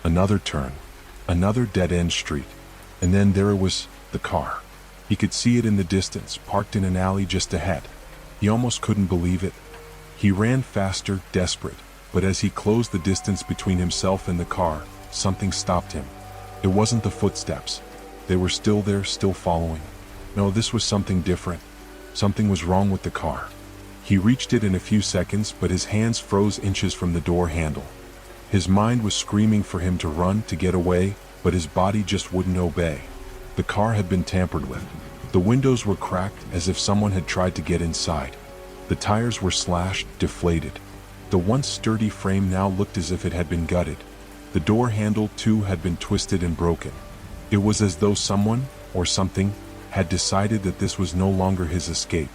Another turn. Another dead-end street. And then there it was, the car. He could see it in the distance, parked in an alley just ahead. He almost couldn't believe it. He ran faster, desperate, but as he closed the distance between himself and the car, something stopped him. It wasn't the footsteps. They were still there, still following. No, this was something different. Something was wrong with the car. He reached it in a few seconds, but his hands froze inches from the door handle. His mind was screaming for him to run, to get away, but his body just wouldn't obey. The car had been tampered with. The windows were cracked as if someone had tried to get inside. The tires were slashed, deflated. The once sturdy frame now looked as if it had been gutted. The door handle, too, had been twisted and broken. It was as though someone, or something, had decided that this was no longer his escape.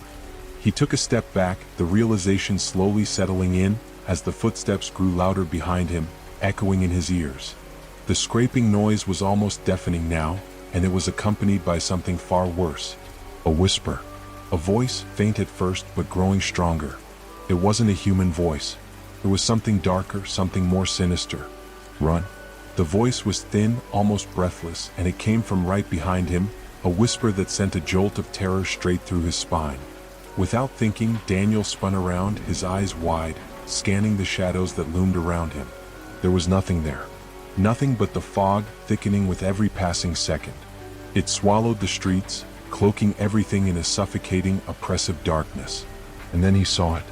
He took a step back, the realization slowly settling in as the footsteps grew louder behind him, echoing in his ears. The scraping noise was almost deafening now, and it was accompanied by something far worse. A whisper. A voice, faint at first but growing stronger. It wasn't a human voice. It was something darker, something more sinister. Run. The voice was thin, almost breathless, and it came from right behind him, a whisper that sent a jolt of terror straight through his spine. Without thinking, Daniel spun around, his eyes wide, scanning the shadows that loomed around him. There was nothing there. Nothing but the fog, thickening with every passing second. It swallowed the streets, cloaking everything in a suffocating, oppressive darkness. And then he saw it.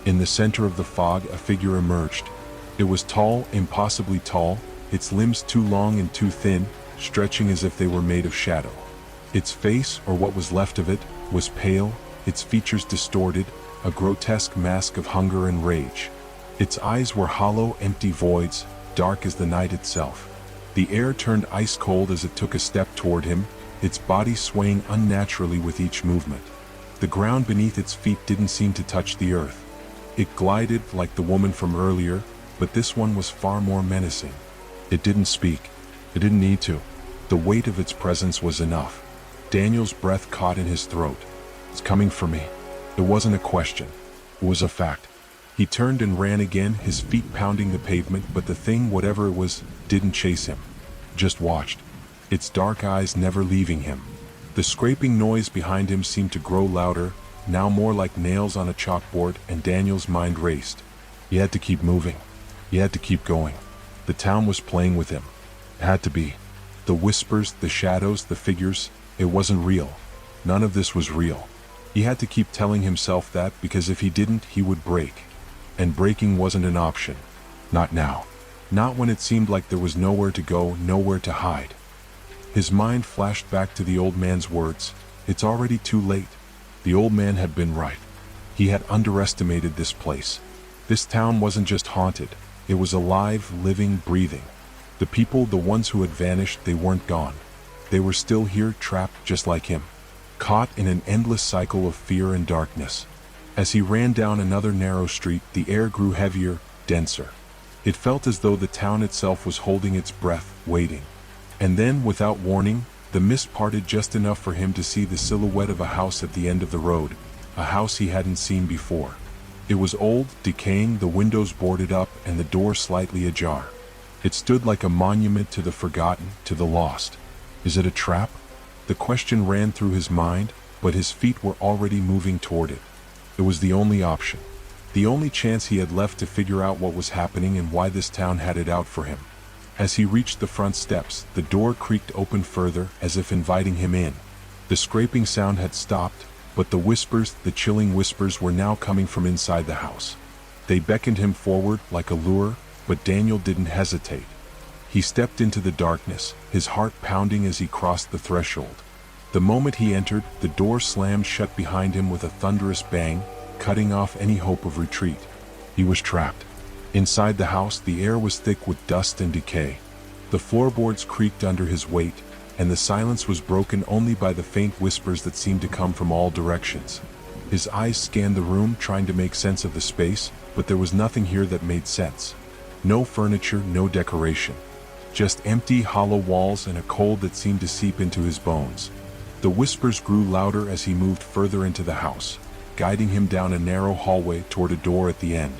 In the center of the fog, a figure emerged. It was tall, impossibly tall, its limbs too long and too thin, stretching as if they were made of shadow. Its face, or what was left of it, was pale, its features distorted, a grotesque mask of hunger and rage. Its eyes were hollow, empty voids, dark as the night itself. The air turned ice cold as it took a step toward him, its body swaying unnaturally with each movement. The ground beneath its feet didn't seem to touch the earth. It glided like the woman from earlier, but this one was far more menacing. It didn't speak. It didn't need to. The weight of its presence was enough. Daniel's breath caught in his throat. It's coming for me. It wasn't a question. It was a fact. He turned and ran again, his feet pounding the pavement, but the thing, whatever it was, didn't chase him. Just watched. Its dark eyes never leaving him. The scraping noise behind him seemed to grow louder, now more like nails on a chalkboard, and Daniel's mind raced. He had to keep moving. He had to keep going. The town was playing with him. It had to be. The whispers, the shadows, the figures, it wasn't real. None of this was real. He had to keep telling himself that, because if he didn't, he would break. And breaking wasn't an option. Not now. Not when it seemed like there was nowhere to go, nowhere to hide. His mind flashed back to the old man's words. It's already too late. The old man had been right. He had underestimated this place. This town wasn't just haunted. It was alive, living, breathing. The people, the ones who had vanished, they weren't gone. They were still here, trapped just like him. Caught in an endless cycle of fear and darkness. As he ran down another narrow street, the air grew heavier, denser. It felt as though the town itself was holding its breath, waiting. And then, without warning, the mist parted just enough for him to see the silhouette of a house at the end of the road, a house he hadn't seen before. It was old, decaying, the windows boarded up, and the door slightly ajar. It stood like a monument to the forgotten, to the lost. Is it a trap? The question ran through his mind, but his feet were already moving toward it. It was the only option. The only chance he had left to figure out what was happening and why this town had it out for him. As he reached the front steps, the door creaked open further, as if inviting him in. The scraping sound had stopped, but the whispers, the chilling whispers, were now coming from inside the house. They beckoned him forward like a lure, but Daniel didn't hesitate. He stepped into the darkness, his heart pounding as he crossed the threshold. The moment he entered, the door slammed shut behind him with a thunderous bang, cutting off any hope of retreat. He was trapped. Inside the house, the air was thick with dust and decay. The floorboards creaked under his weight, and the silence was broken only by the faint whispers that seemed to come from all directions. His eyes scanned the room, trying to make sense of the space, but there was nothing here that made sense. No furniture, no decoration. Just empty, hollow walls and a cold that seemed to seep into his bones. The whispers grew louder as he moved further into the house, guiding him down a narrow hallway toward a door at the end.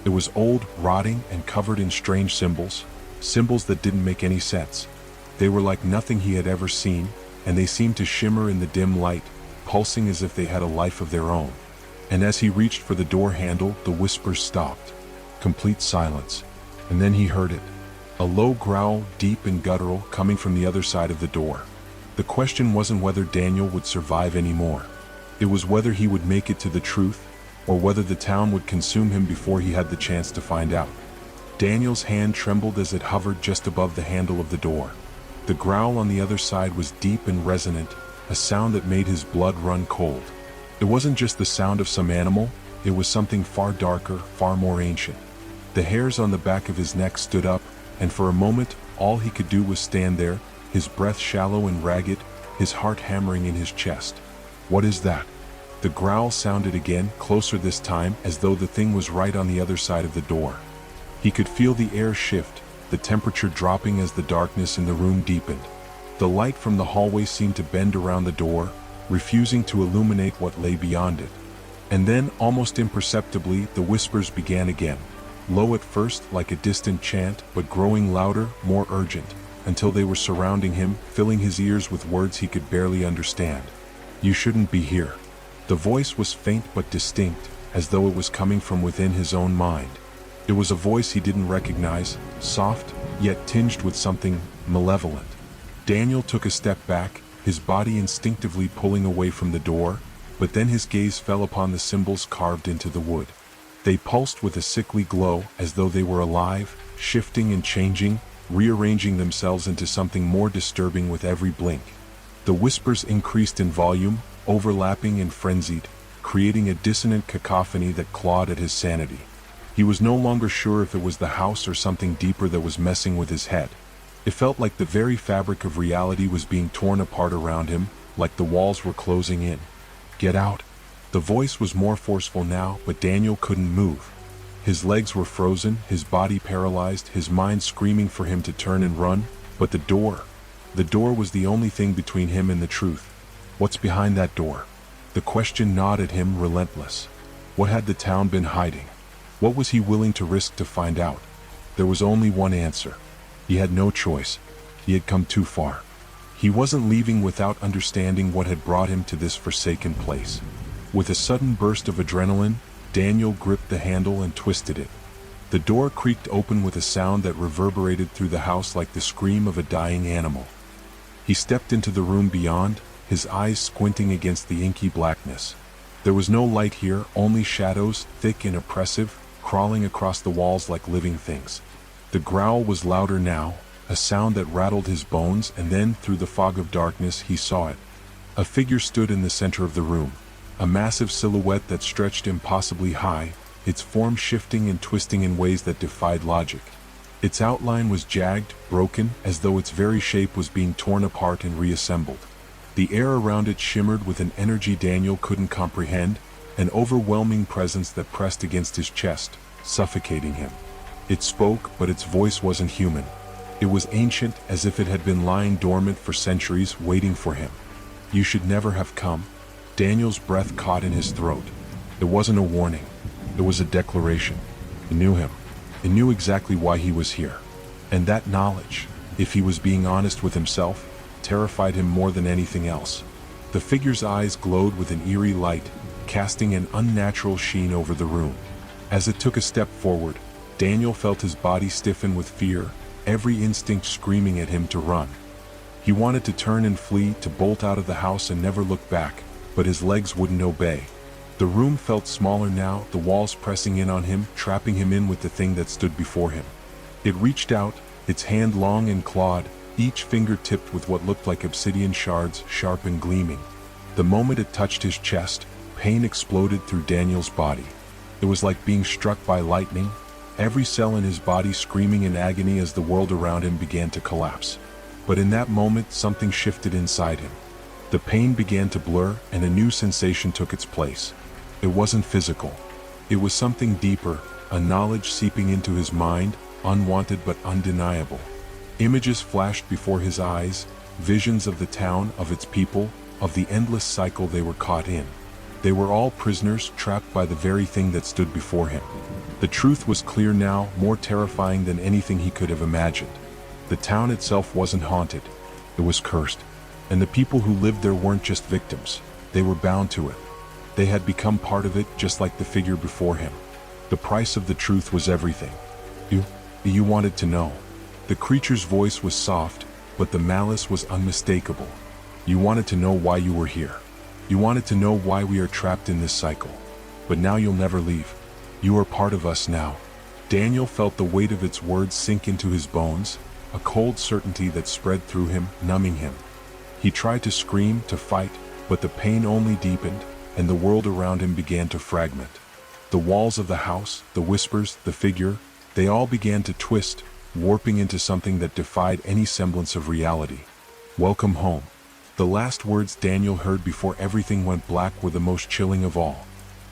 It was old, rotting, and covered in strange symbols that didn't make any sense. They were like nothing he had ever seen, and they seemed to shimmer in the dim light, pulsing as if they had a life of their own. And as he reached for the door handle, the whispers stopped. Complete silence. And then he heard it. A low growl, deep and guttural, coming from the other side of the door. The question wasn't whether Daniel would survive anymore. It was whether he would make it to the truth, or whether the town would consume him before he had the chance to find out. Daniel's hand trembled as it hovered just above the handle of the door. The growl on the other side was deep and resonant, a sound that made his blood run cold. It wasn't just the sound of some animal, it was something far darker, far more ancient. The hairs on the back of his neck stood up, and for a moment, all he could do was stand there, his breath shallow and ragged, his heart hammering in his chest. What is that? The growl sounded again, closer this time, as though the thing was right on the other side of the door. He could feel the air shift, the temperature dropping as the darkness in the room deepened. The light from the hallway seemed to bend around the door, refusing to illuminate what lay beyond it. And then, almost imperceptibly, the whispers began again. Low at first, like a distant chant, but growing louder, more urgent, until they were surrounding him, filling his ears with words he could barely understand. "You shouldn't be here." The voice was faint but distinct, as though it was coming from within his own mind. It was a voice he didn't recognize, soft, yet tinged with something malevolent. Daniel took a step back, his body instinctively pulling away from the door, but then his gaze fell upon the symbols carved into the wood. They pulsed with a sickly glow, as though they were alive, shifting and changing, rearranging themselves into something more disturbing with every blink. The whispers increased in volume, overlapping and frenzied, creating a dissonant cacophony that clawed at his sanity. He was no longer sure if it was the house or something deeper that was messing with his head. It felt like the very fabric of reality was being torn apart around him, like the walls were closing in. "Get out." The voice was more forceful now, but Daniel couldn't move. His legs were frozen, his body paralyzed, his mind screaming for him to turn and run, but the door was the only thing between him and the truth. What's behind that door? The question gnawed at him, relentless. What had the town been hiding? What was he willing to risk to find out? There was only one answer. He had no choice. He had come too far. He wasn't leaving without understanding what had brought him to this forsaken place. With a sudden burst of adrenaline, Daniel gripped the handle and twisted it. The door creaked open with a sound that reverberated through the house like the scream of a dying animal. He stepped into the room beyond, his eyes squinting against the inky blackness. There was no light here, only shadows, thick and oppressive, crawling across the walls like living things. The growl was louder now, a sound that rattled his bones, and then, through the fog of darkness, he saw it. A figure stood in the center of the room, a massive silhouette that stretched impossibly high, its form shifting and twisting in ways that defied logic. Its outline was jagged, broken, as though its very shape was being torn apart and reassembled. The air around it shimmered with an energy Daniel couldn't comprehend, an overwhelming presence that pressed against his chest, suffocating him. It spoke, but its voice wasn't human. It was ancient, as if it had been lying dormant for centuries, waiting for him. "You should never have come." Daniel's breath caught in his throat. It wasn't a warning. It was a declaration. It knew him. It knew exactly why he was here. And that knowledge, if he was being honest with himself, terrified him more than anything else. The figure's eyes glowed with an eerie light, casting an unnatural sheen over the room. As it took a step forward, Daniel felt his body stiffen with fear, every instinct screaming at him to run. He wanted to turn and flee, to bolt out of the house and never look back, but his legs wouldn't obey. The room felt smaller now, the walls pressing in on him, trapping him in with the thing that stood before him. It reached out, its hand long and clawed, each finger tipped with what looked like obsidian shards, sharp and gleaming. The moment it touched his chest, pain exploded through Daniel's body. It was like being struck by lightning, every cell in his body screaming in agony as the world around him began to collapse. But in that moment, something shifted inside him. The pain began to blur, and a new sensation took its place. It wasn't physical. It was something deeper, a knowledge seeping into his mind, unwanted but undeniable. Images flashed before his eyes, visions of the town, of its people, of the endless cycle they were caught in. They were all prisoners, trapped by the very thing that stood before him. The truth was clear now, more terrifying than anything he could have imagined. The town itself wasn't haunted. It was cursed. And the people who lived there weren't just victims. They were bound to it. They had become part of it, just like the figure before him. The price of the truth was everything. You wanted to know. The creature's voice was soft, but the malice was unmistakable. You wanted to know why you were here. You wanted to know why we are trapped in this cycle. But now you'll never leave. You are part of us now. Daniel felt the weight of its words sink into his bones, a cold certainty that spread through him, numbing him. He tried to scream, to fight, but the pain only deepened, and the world around him began to fragment. The walls of the house, the whispers, the figure, they all began to twist, warping into something that defied any semblance of reality. "Welcome home." The last words Daniel heard before everything went black were the most chilling of all.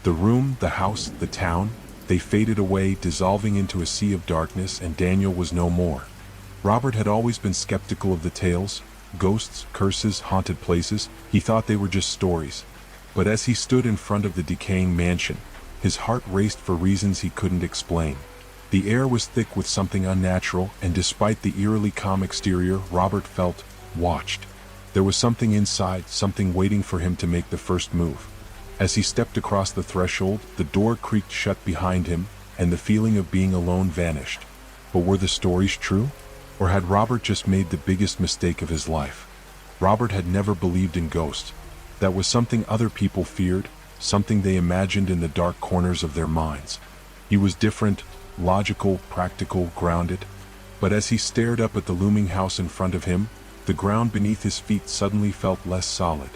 The room, the house, the town, they faded away, dissolving into a sea of darkness, and Daniel was no more. Robert had always been skeptical of the tales, ghosts, curses, haunted places. He thought they were just stories. But as he stood in front of the decaying mansion, his heart raced for reasons he couldn't explain. The air was thick with something unnatural, and despite the eerily calm exterior, Robert felt watched. There was something inside, something waiting for him to make the first move. As he stepped across the threshold, the door creaked shut behind him, and the feeling of being alone vanished. But were the stories true? Or had Robert just made the biggest mistake of his life? Robert had never believed in ghosts. That was something other people feared, something they imagined in the dark corners of their minds. He was different, logical, practical, grounded. But as he stared up at the looming house in front of him, the ground beneath his feet suddenly felt less solid.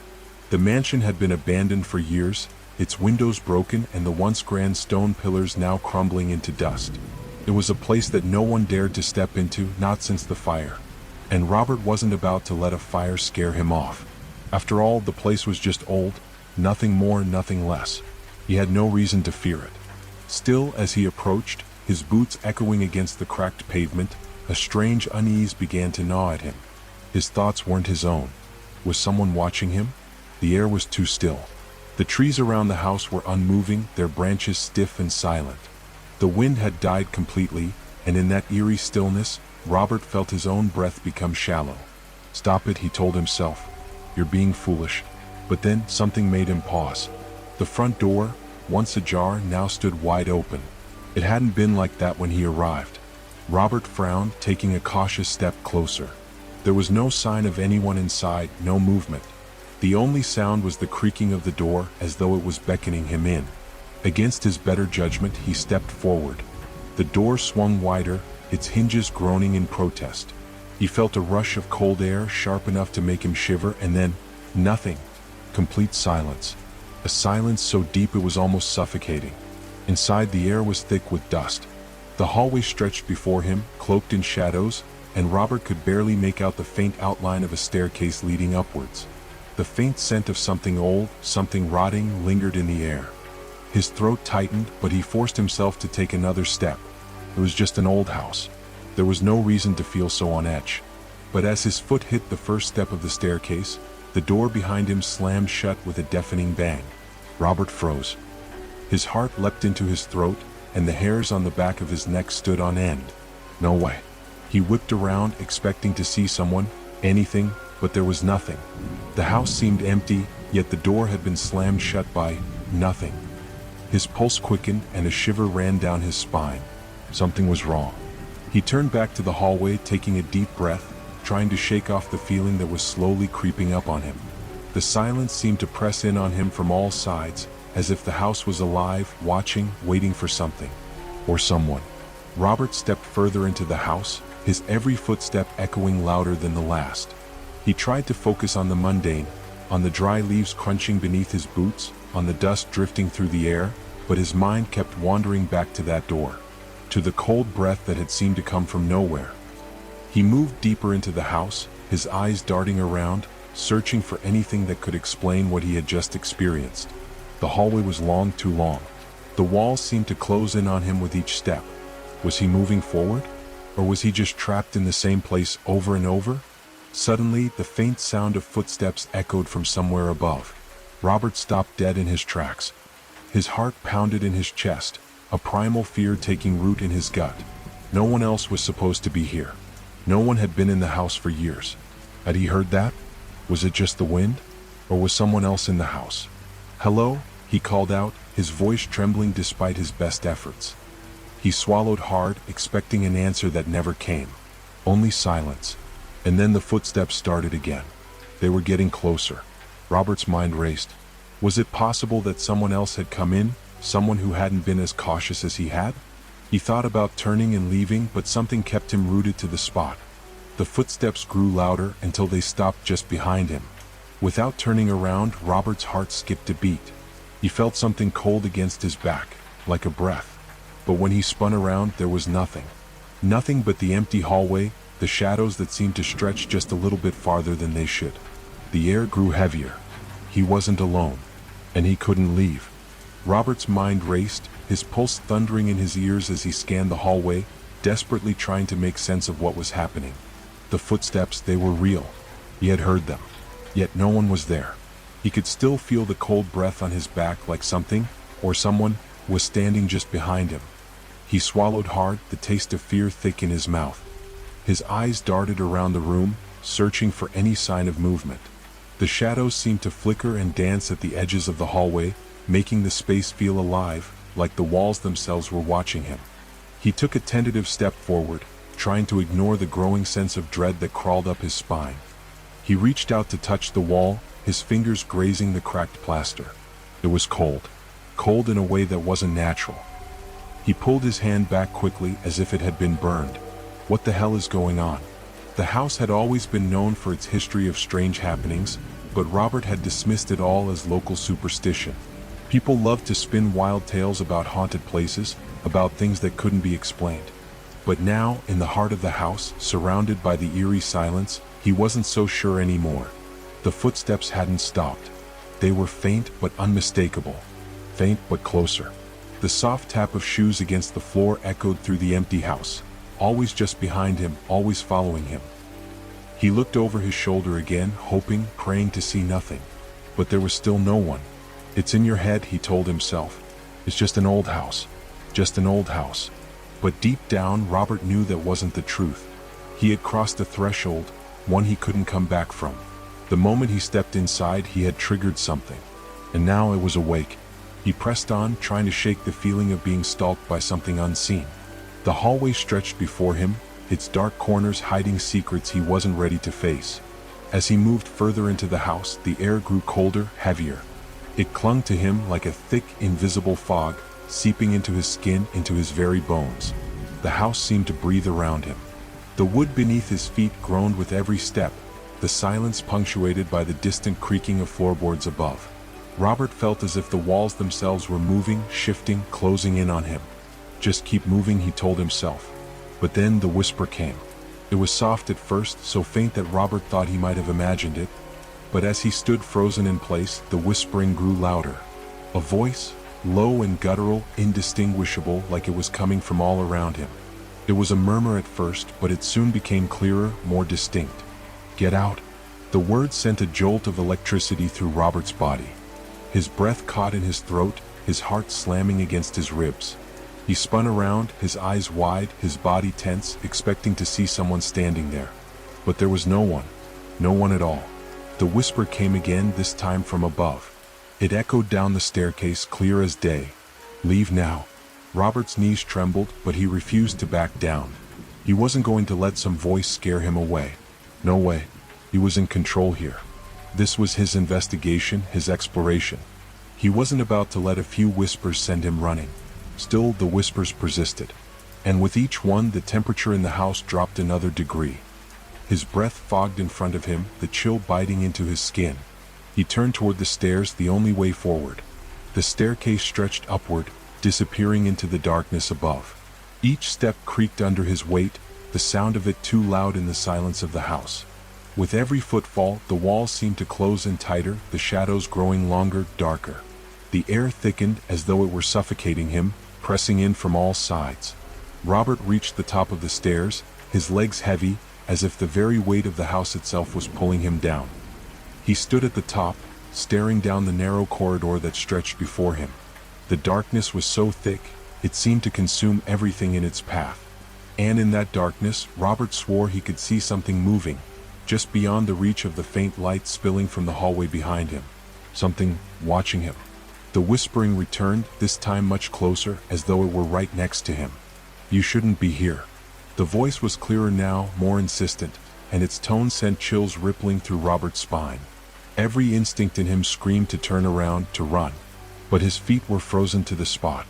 The mansion had been abandoned for years, its windows broken and the once grand stone pillars now crumbling into dust. It was a place that no one dared to step into, not since the fire. And Robert wasn't about to let a fire scare him off. After all, the place was just old, nothing more, nothing less. He had no reason to fear it. Still, as he approached, his boots echoing against the cracked pavement, a strange unease began to gnaw at him. His thoughts weren't his own. Was someone watching him? The air was too still. The trees around the house were unmoving, their branches stiff and silent. The wind had died completely, and in that eerie stillness, Robert felt his own breath become shallow. "Stop it," he told himself. "You're being foolish." But then something made him pause. The front door, once ajar, now stood wide open. It hadn't been like that when he arrived. Robert frowned, taking a cautious step closer. There was no sign of anyone inside, no movement. The only sound was the creaking of the door, as though it was beckoning him in. Against his better judgment, he stepped forward. The door swung wider, its hinges groaning in protest. He felt a rush of cold air, sharp enough to make him shiver, and then nothing. Complete silence. A silence so deep it was almost suffocating. Inside, the air was thick with dust. The hallway stretched before him, cloaked in shadows, and Robert could barely make out the faint outline of a staircase leading upwards. The faint scent of something old, something rotting, lingered in the air. His throat tightened, but he forced himself to take another step. It was just an old house. There was no reason to feel so on edge. But as his foot hit the first step of the staircase, the door behind him slammed shut with a deafening bang. Robert froze. His heart leapt into his throat, and the hairs on the back of his neck stood on end. No way. He whipped around, expecting to see someone, anything, but there was nothing. The house seemed empty, yet the door had been slammed shut by nothing. His pulse quickened, and a shiver ran down his spine. Something was wrong. He turned back to the hallway, taking a deep breath, trying to shake off the feeling that was slowly creeping up on him. The silence seemed to press in on him from all sides, as if the house was alive, watching, waiting for something. Or someone. Robert stepped further into the house, his every footstep echoing louder than the last. He tried to focus on the mundane, on the dry leaves crunching beneath his boots, on the dust drifting through the air, but his mind kept wandering back to that door, to the cold breath that had seemed to come from nowhere. He moved deeper into the house, his eyes darting around, searching for anything that could explain what he had just experienced. The hallway was long, too long. The walls seemed to close in on him with each step. Was he moving forward? Or was he just trapped in the same place over and over? Suddenly, the faint sound of footsteps echoed from somewhere above. Robert stopped dead in his tracks. His heart pounded in his chest, a primal fear taking root in his gut. No one else was supposed to be here. No one had been in the house for years. Had he heard that? Was it just the wind? Or was someone else in the house? "Hello?" he called out, his voice trembling despite his best efforts. He swallowed hard, expecting an answer that never came. Only silence. And then the footsteps started again. They were getting closer. Robert's mind raced. Was it possible that someone else had come in, someone who hadn't been as cautious as he had? He thought about turning and leaving, but something kept him rooted to the spot. The footsteps grew louder until they stopped just behind him. Without turning around, Robert's heart skipped a beat. He felt something cold against his back, like a breath. But when he spun around, there was nothing. Nothing but the empty hallway, the shadows that seemed to stretch just a little bit farther than they should. The air grew heavier. He wasn't alone, and he couldn't leave. Robert's mind raced, his pulse thundering in his ears as he scanned the hallway, desperately trying to make sense of what was happening. The footsteps, they were real. He had heard them. Yet no one was there. He could still feel the cold breath on his back, like something, or someone, was standing just behind him. He swallowed hard, the taste of fear thick in his mouth. His eyes darted around the room, searching for any sign of movement. The shadows seemed to flicker and dance at the edges of the hallway, making the space feel alive, like the walls themselves were watching him. He took a tentative step forward, trying to ignore the growing sense of dread that crawled up his spine. He reached out to touch the wall, his fingers grazing the cracked plaster. It was cold. Cold in a way that wasn't natural. He pulled his hand back quickly as if it had been burned. What the hell is going on? The house had always been known for its history of strange happenings, but Robert had dismissed it all as local superstition. People loved to spin wild tales about haunted places, about things that couldn't be explained. But now, in the heart of the house, surrounded by the eerie silence, he wasn't so sure anymore. The footsteps hadn't stopped. They were faint but unmistakable. Faint but closer. The soft tap of shoes against the floor echoed through the empty house, always just behind him, always following him. He looked over his shoulder again, hoping, praying to see nothing. But there was still no one. It's in your head, he told himself. It's just an old house. Just an old house. But deep down, Robert knew that wasn't the truth. He had crossed a threshold, one he couldn't come back from. The moment he stepped inside, he had triggered something. And now it was awake. He pressed on, trying to shake the feeling of being stalked by something unseen. The hallway stretched before him, its dark corners hiding secrets he wasn't ready to face. As he moved further into the house, the air grew colder, heavier. It clung to him like a thick, invisible fog, seeping into his skin, into his very bones. The house seemed to breathe around him. The wood beneath his feet groaned with every step, the silence punctuated by the distant creaking of floorboards above. Robert felt as if the walls themselves were moving, shifting, closing in on him. Just keep moving, he told himself. But then the whisper came. It was soft at first, so faint that Robert thought he might have imagined it. But as he stood frozen in place, the whispering grew louder. A voice, low and guttural, indistinguishable, like it was coming from all around him. It was a murmur at first, but it soon became clearer, more distinct. Get out. The word sent a jolt of electricity through Robert's body. His breath caught in his throat, his heart slamming against his ribs. He spun around, his eyes wide, his body tense, expecting to see someone standing there. But there was no one. No one at all. The whisper came again, this time from above. It echoed down the staircase, clear as day. Leave now. Robert's knees trembled, but he refused to back down. He wasn't going to let some voice scare him away. No way. He was in control here. This was his investigation, his exploration. He wasn't about to let a few whispers send him running. Still, the whispers persisted. And with each one, the temperature in the house dropped another degree. His breath fogged in front of him, the chill biting into his skin. He turned toward the stairs, the only way forward. The staircase stretched upward, disappearing into the darkness above. Each step creaked under his weight, the sound of it too loud in the silence of the house. With every footfall, the walls seemed to close in tighter, the shadows growing longer, darker. The air thickened as though it were suffocating him, pressing in from all sides. Robert reached the top of the stairs, his legs heavy, as if the very weight of the house itself was pulling him down. He stood at the top, staring down the narrow corridor that stretched before him. The darkness was so thick, it seemed to consume everything in its path. And in that darkness, Robert swore he could see something moving, just beyond the reach of the faint light spilling from the hallway behind him. Something watching him. The whispering returned, this time much closer, as though it were right next to him. You shouldn't be here. The voice was clearer now, more insistent, and its tone sent chills rippling through Robert's spine. Every instinct in him screamed to turn around, to run. But his feet were frozen to the spot.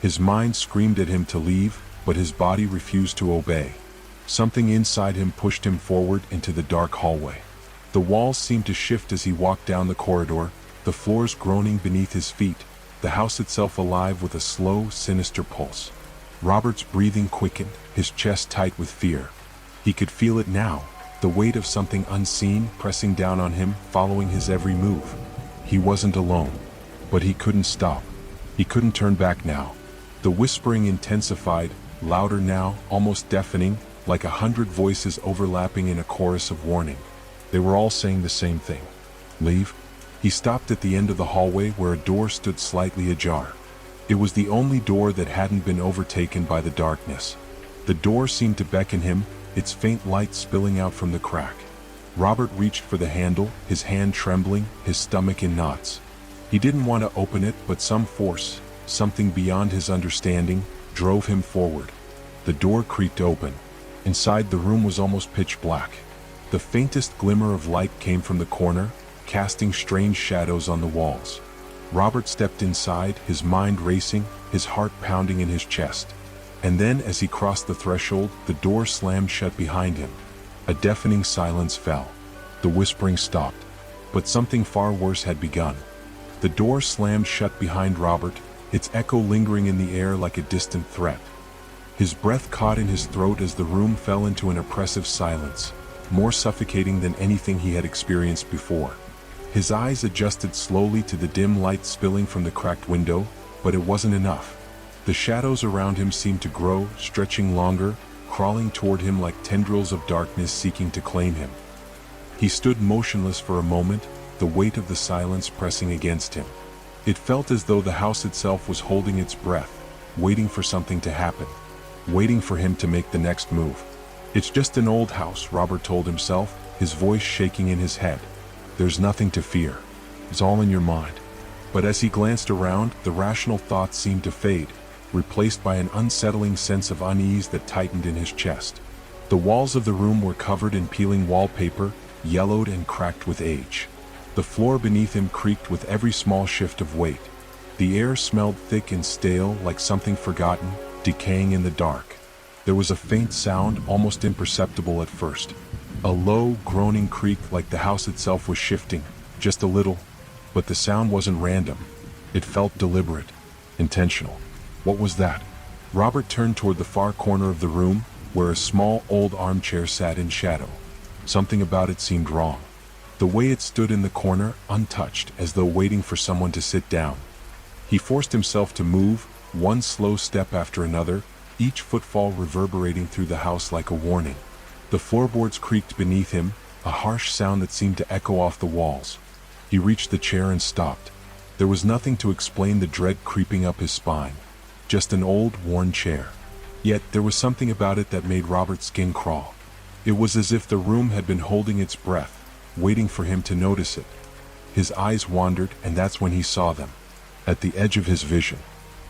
His mind screamed at him to leave, but his body refused to obey. Something inside him pushed him forward into the dark hallway. The walls seemed to shift as he walked down the corridor, the floors groaning beneath his feet, the house itself alive with a slow, sinister pulse. Robert's breathing quickened, his chest tight with fear. He could feel it now, the weight of something unseen pressing down on him, following his every move. He wasn't alone, but he couldn't stop. He couldn't turn back now. The whispering intensified, louder now, almost deafening, like 100 voices overlapping in a chorus of warning. They were all saying the same thing. Leave? He stopped at the end of the hallway where a door stood slightly ajar. It was the only door that hadn't been overtaken by the darkness. The door seemed to beckon him, its faint light spilling out from the crack. Robert reached for the handle, his hand trembling, his stomach in knots. He didn't want to open it, but some force, something beyond his understanding, drove him forward. The door creaked open. Inside, the room was almost pitch black. The faintest glimmer of light came from the corner, casting strange shadows on the walls. Robert stepped inside, his mind racing, his heart pounding in his chest. And then, as he crossed the threshold, the door slammed shut behind him. A deafening silence fell. The whispering stopped. But something far worse had begun. The door slammed shut behind Robert, its echo lingering in the air like a distant threat. His breath caught in his throat as the room fell into an oppressive silence, more suffocating than anything he had experienced before. His eyes adjusted slowly to the dim light spilling from the cracked window, but it wasn't enough. The shadows around him seemed to grow, stretching longer, crawling toward him like tendrils of darkness seeking to claim him. He stood motionless for a moment, the weight of the silence pressing against him. It felt as though the house itself was holding its breath, waiting for something to happen, waiting for him to make the next move. It's just an old house, Robert told himself, his voice shaking in his head. There's nothing to fear. It's all in your mind. But as he glanced around, the rational thoughts seemed to fade, replaced by an unsettling sense of unease that tightened in his chest. The walls of the room were covered in peeling wallpaper, yellowed and cracked with age. The floor beneath him creaked with every small shift of weight. The air smelled thick and stale, like something forgotten, decaying in the dark. There was a faint sound, almost imperceptible at first. A low, groaning creak like the house itself was shifting, just a little. But the sound wasn't random. It felt deliberate, intentional. What was that? Robert turned toward the far corner of the room, where a small, old armchair sat in shadow. Something about it seemed wrong. The way it stood in the corner, untouched, as though waiting for someone to sit down. He forced himself to move, one slow step after another, each footfall reverberating through the house like a warning. The floorboards creaked beneath him, a harsh sound that seemed to echo off the walls. He reached the chair and stopped. There was nothing to explain the dread creeping up his spine. Just an old, worn chair. Yet there was something about it that made Robert's skin crawl. It was as if the room had been holding its breath, waiting for him to notice it. His eyes wandered, and that's when he saw them. At the edge of his vision.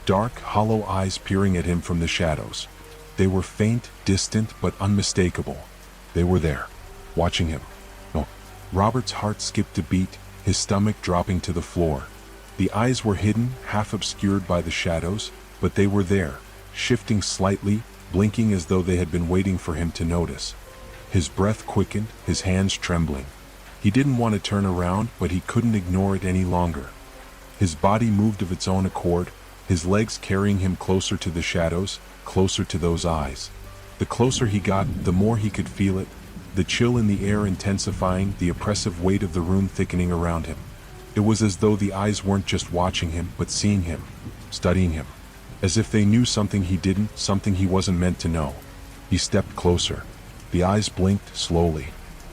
Dark, hollow eyes peering at him from the shadows. They were faint, distant, but unmistakable. They were there, watching him. No. Robert's heart skipped a beat, his stomach dropping to the floor. The eyes were hidden, half obscured by the shadows, but they were there, shifting slightly, blinking as though they had been waiting for him to notice. His breath quickened, his hands trembling. He didn't want to turn around, but he couldn't ignore it any longer. His body moved of its own accord, his legs carrying him closer to the shadows, closer to those eyes. The closer he got, the more he could feel it, the chill in the air intensifying, the oppressive weight of the room thickening around him. It was as though the eyes weren't just watching him, but seeing him, studying him. As if they knew something he didn't, something he wasn't meant to know. He stepped closer. The eyes blinked slowly.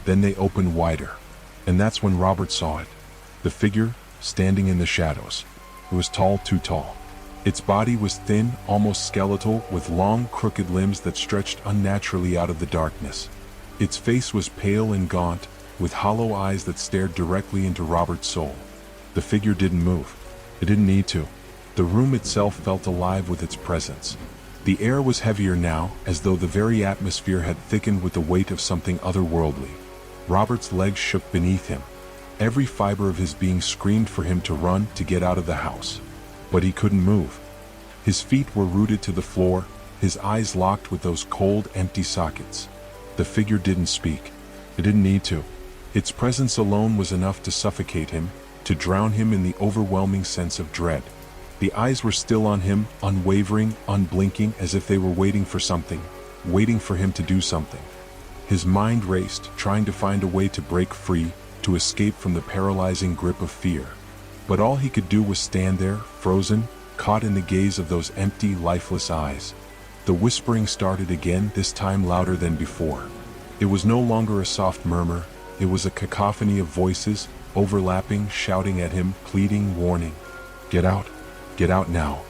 Then they opened wider. And that's when Robert saw it. The figure, standing in the shadows. It was tall, too tall. Its body was thin, almost skeletal, with long, crooked limbs that stretched unnaturally out of the darkness. Its face was pale and gaunt, with hollow eyes that stared directly into Robert's soul. The figure didn't move. It didn't need to. The room itself felt alive with its presence. The air was heavier now, as though the very atmosphere had thickened with the weight of something otherworldly. Robert's legs shook beneath him. Every fiber of his being screamed for him to run, to get out of the house. But he couldn't move. His feet were rooted to the floor, his eyes locked with those cold, empty sockets. The figure didn't speak. It didn't need to. Its presence alone was enough to suffocate him, to drown him in the overwhelming sense of dread. The eyes were still on him, unwavering, unblinking, as if they were waiting for something, waiting for him to do something. His mind raced, trying to find a way to break free, to escape from the paralyzing grip of fear. But all he could do was stand there, frozen, caught in the gaze of those empty, lifeless eyes. The whispering started again, this time louder than before. It was no longer a soft murmur, it was a cacophony of voices, overlapping, shouting at him, pleading, warning. Get out now.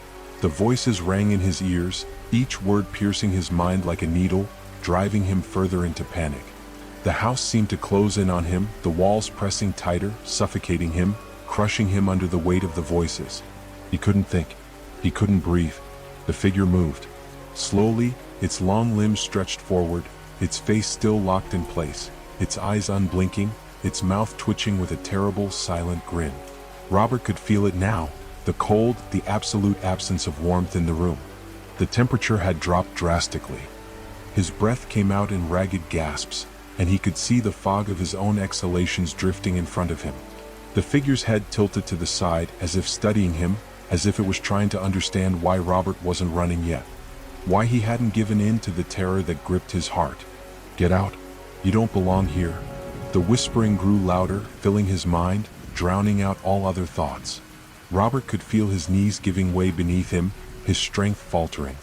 The voices rang in his ears, each word piercing his mind like a needle, driving him further into panic. The house seemed to close in on him, the walls pressing tighter, suffocating him, crushing him under the weight of the voices. He couldn't think. He couldn't breathe. The figure moved. Slowly, its long limbs stretched forward, its face still locked in place, its eyes unblinking, its mouth twitching with a terrible, silent grin. Robert could feel it now, the cold, the absolute absence of warmth in the room. The temperature had dropped drastically. His breath came out in ragged gasps, and he could see the fog of his own exhalations drifting in front of him. The figure's head tilted to the side, as if studying him, as if it was trying to understand why Robert wasn't running yet. Why he hadn't given in to the terror that gripped his heart. Get out. You don't belong here. The whispering grew louder, filling his mind, drowning out all other thoughts. Robert could feel his knees giving way beneath him, his strength faltering.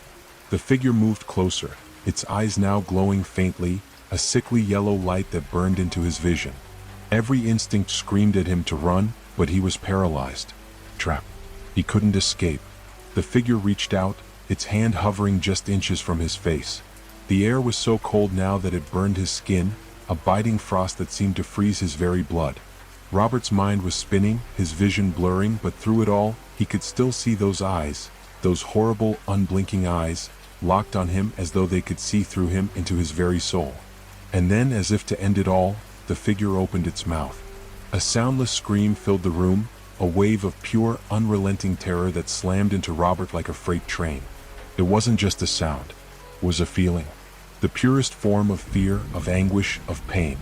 The figure moved closer, its eyes now glowing faintly, a sickly yellow light that burned into his vision. Every instinct screamed at him to run, but he was paralyzed. Trapped. He couldn't escape. The figure reached out, its hand hovering just inches from his face. The air was so cold now that it burned his skin, a biting frost that seemed to freeze his very blood. Robert's mind was spinning, his vision blurring, but through it all, he could still see those eyes, those horrible, unblinking eyes, locked on him as though they could see through him into his very soul. And then, as if to end it all, the figure opened its mouth. A soundless scream filled the room, a wave of pure, unrelenting terror that slammed into Robert like a freight train. It wasn't just a sound, it was a feeling. The purest form of fear, of anguish, of pain.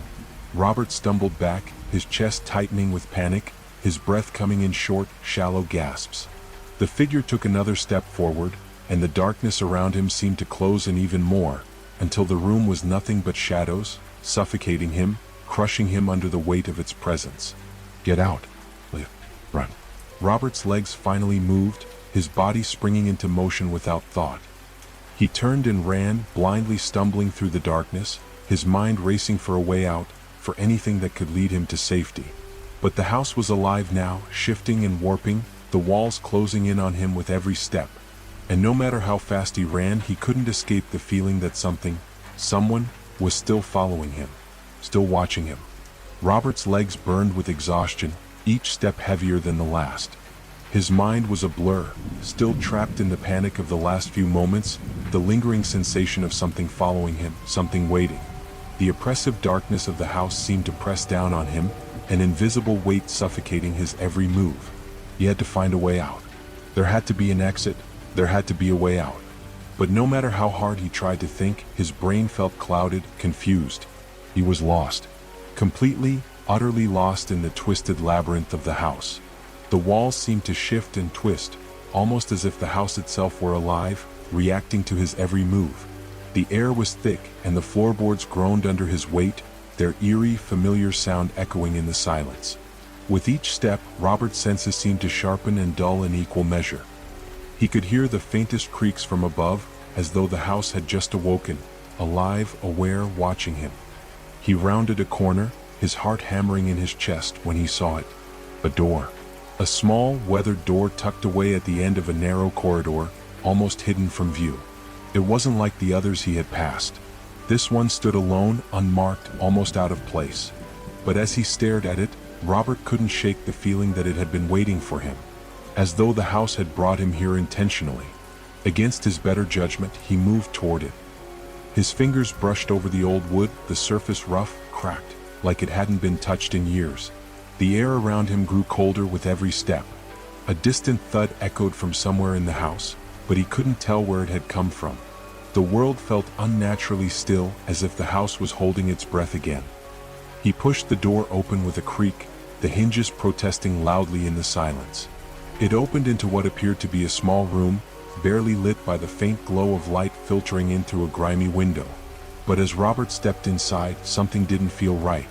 Robert stumbled back, his chest tightening with panic, his breath coming in short, shallow gasps. The figure took another step forward, and the darkness around him seemed to close in even more, until the room was nothing but shadows, suffocating him, crushing him under the weight of its presence. Get out. Live. Run. Robert's legs finally moved, his body springing into motion without thought. He turned and ran, blindly stumbling through the darkness, his mind racing for a way out, for anything that could lead him to safety. But the house was alive now, shifting and warping, the walls closing in on him with every step. And no matter how fast he ran, he couldn't escape the feeling that someone, was still following him, still watching him. Robert's legs burned with exhaustion, each step heavier than the last. His mind was a blur, still trapped in the panic of the last few moments, the lingering sensation of something following him, something waiting. The oppressive darkness of the house seemed to press down on him, an invisible weight suffocating his every move. He had to find a way out. There had to be an exit, there had to be a way out. But no matter how hard he tried to think, his brain felt clouded, confused. He was lost. Completely, utterly lost in the twisted labyrinth of the house. The walls seemed to shift and twist, almost as if the house itself were alive, reacting to his every move. The air was thick, and the floorboards groaned under his weight, their eerie, familiar sound echoing in the silence. With each step, Robert's senses seemed to sharpen and dull in equal measure. He could hear the faintest creaks from above, as though the house had just awoken, alive, aware, watching him. He rounded a corner, his heart hammering in his chest when he saw it. A door. A small, weathered door tucked away at the end of a narrow corridor, almost hidden from view. It wasn't like the others he had passed. This one stood alone, unmarked, almost out of place. But as he stared at it, Robert couldn't shake the feeling that it had been waiting for him, as though the house had brought him here intentionally. Against his better judgment, he moved toward it. His fingers brushed over the old wood, the surface rough, cracked, like it hadn't been touched in years. The air around him grew colder with every step. A distant thud echoed from somewhere in the house, but he couldn't tell where it had come from. The world felt unnaturally still, as if the house was holding its breath again. He pushed the door open with a creak, the hinges protesting loudly in the silence. It opened into what appeared to be a small room, barely lit by the faint glow of light filtering in through a grimy window. But as Robert stepped inside, something didn't feel right.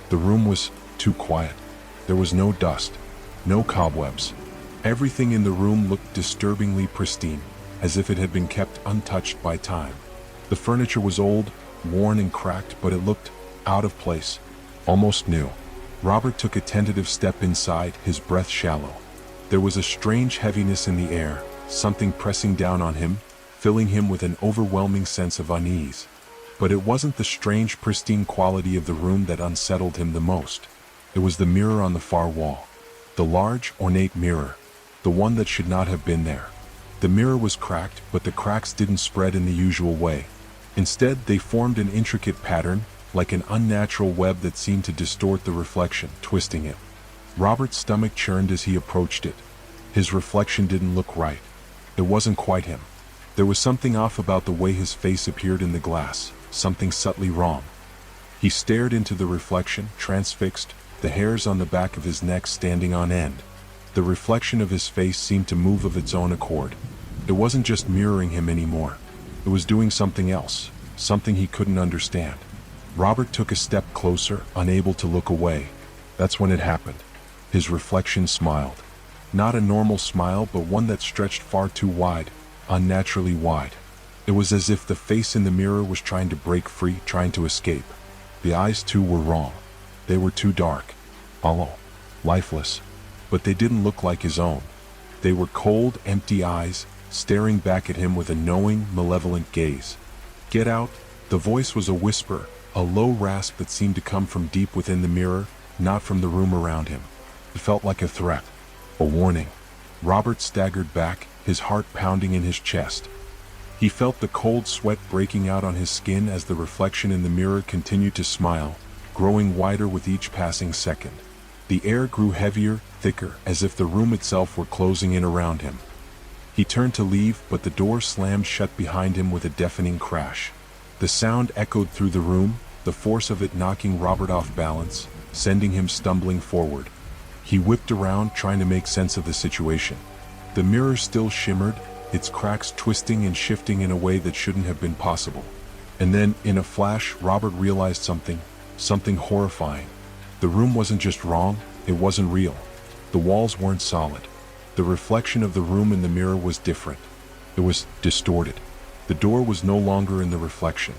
The room was too quiet. There was no dust, no cobwebs. Everything in the room looked disturbingly pristine, as if it had been kept untouched by time. The furniture was old, worn and cracked, but it looked out of place, almost new. Robert took a tentative step inside, his breath shallow. There was a strange heaviness in the air, something pressing down on him, filling him with an overwhelming sense of unease. But it wasn't the strange, pristine quality of the room that unsettled him the most. It was the mirror on the far wall. The large, ornate mirror. The one that should not have been there. The mirror was cracked, but the cracks didn't spread in the usual way. Instead, they formed an intricate pattern, like an unnatural web that seemed to distort the reflection, twisting it. Robert's stomach churned as he approached it. His reflection didn't look right. It wasn't quite him. There was something off about the way his face appeared in the glass, something subtly wrong. He stared into the reflection, transfixed, the hairs on the back of his neck standing on end. The reflection of his face seemed to move of its own accord. It wasn't just mirroring him anymore. It was doing something else, something he couldn't understand. Robert took a step closer, unable to look away. That's when it happened. His reflection smiled. Not a normal smile, but one that stretched far too wide, unnaturally wide. It was as if the face in the mirror was trying to break free, trying to escape. The eyes too were wrong. They were too dark, hollow, lifeless. But they didn't look like his own. They were cold, empty eyes, staring back at him with a knowing, malevolent gaze. "Get out!" The voice was a whisper, a low rasp that seemed to come from deep within the mirror, not from the room around him. It felt like a threat, a warning. Robert staggered back, his heart pounding in his chest. He felt the cold sweat breaking out on his skin as the reflection in the mirror continued to smile, growing wider with each passing second. The air grew heavier, thicker, as if the room itself were closing in around him. He turned to leave, but the door slammed shut behind him with a deafening crash. The sound echoed through the room, the force of it knocking Robert off balance, sending him stumbling forward. He whipped around, trying to make sense of the situation. The mirror still shimmered, its cracks twisting and shifting in a way that shouldn't have been possible. And then, in a flash, Robert realized something horrifying. The room wasn't just wrong, it wasn't real. The walls weren't solid. The reflection of the room in the mirror was different. It was distorted. The door was no longer in the reflection.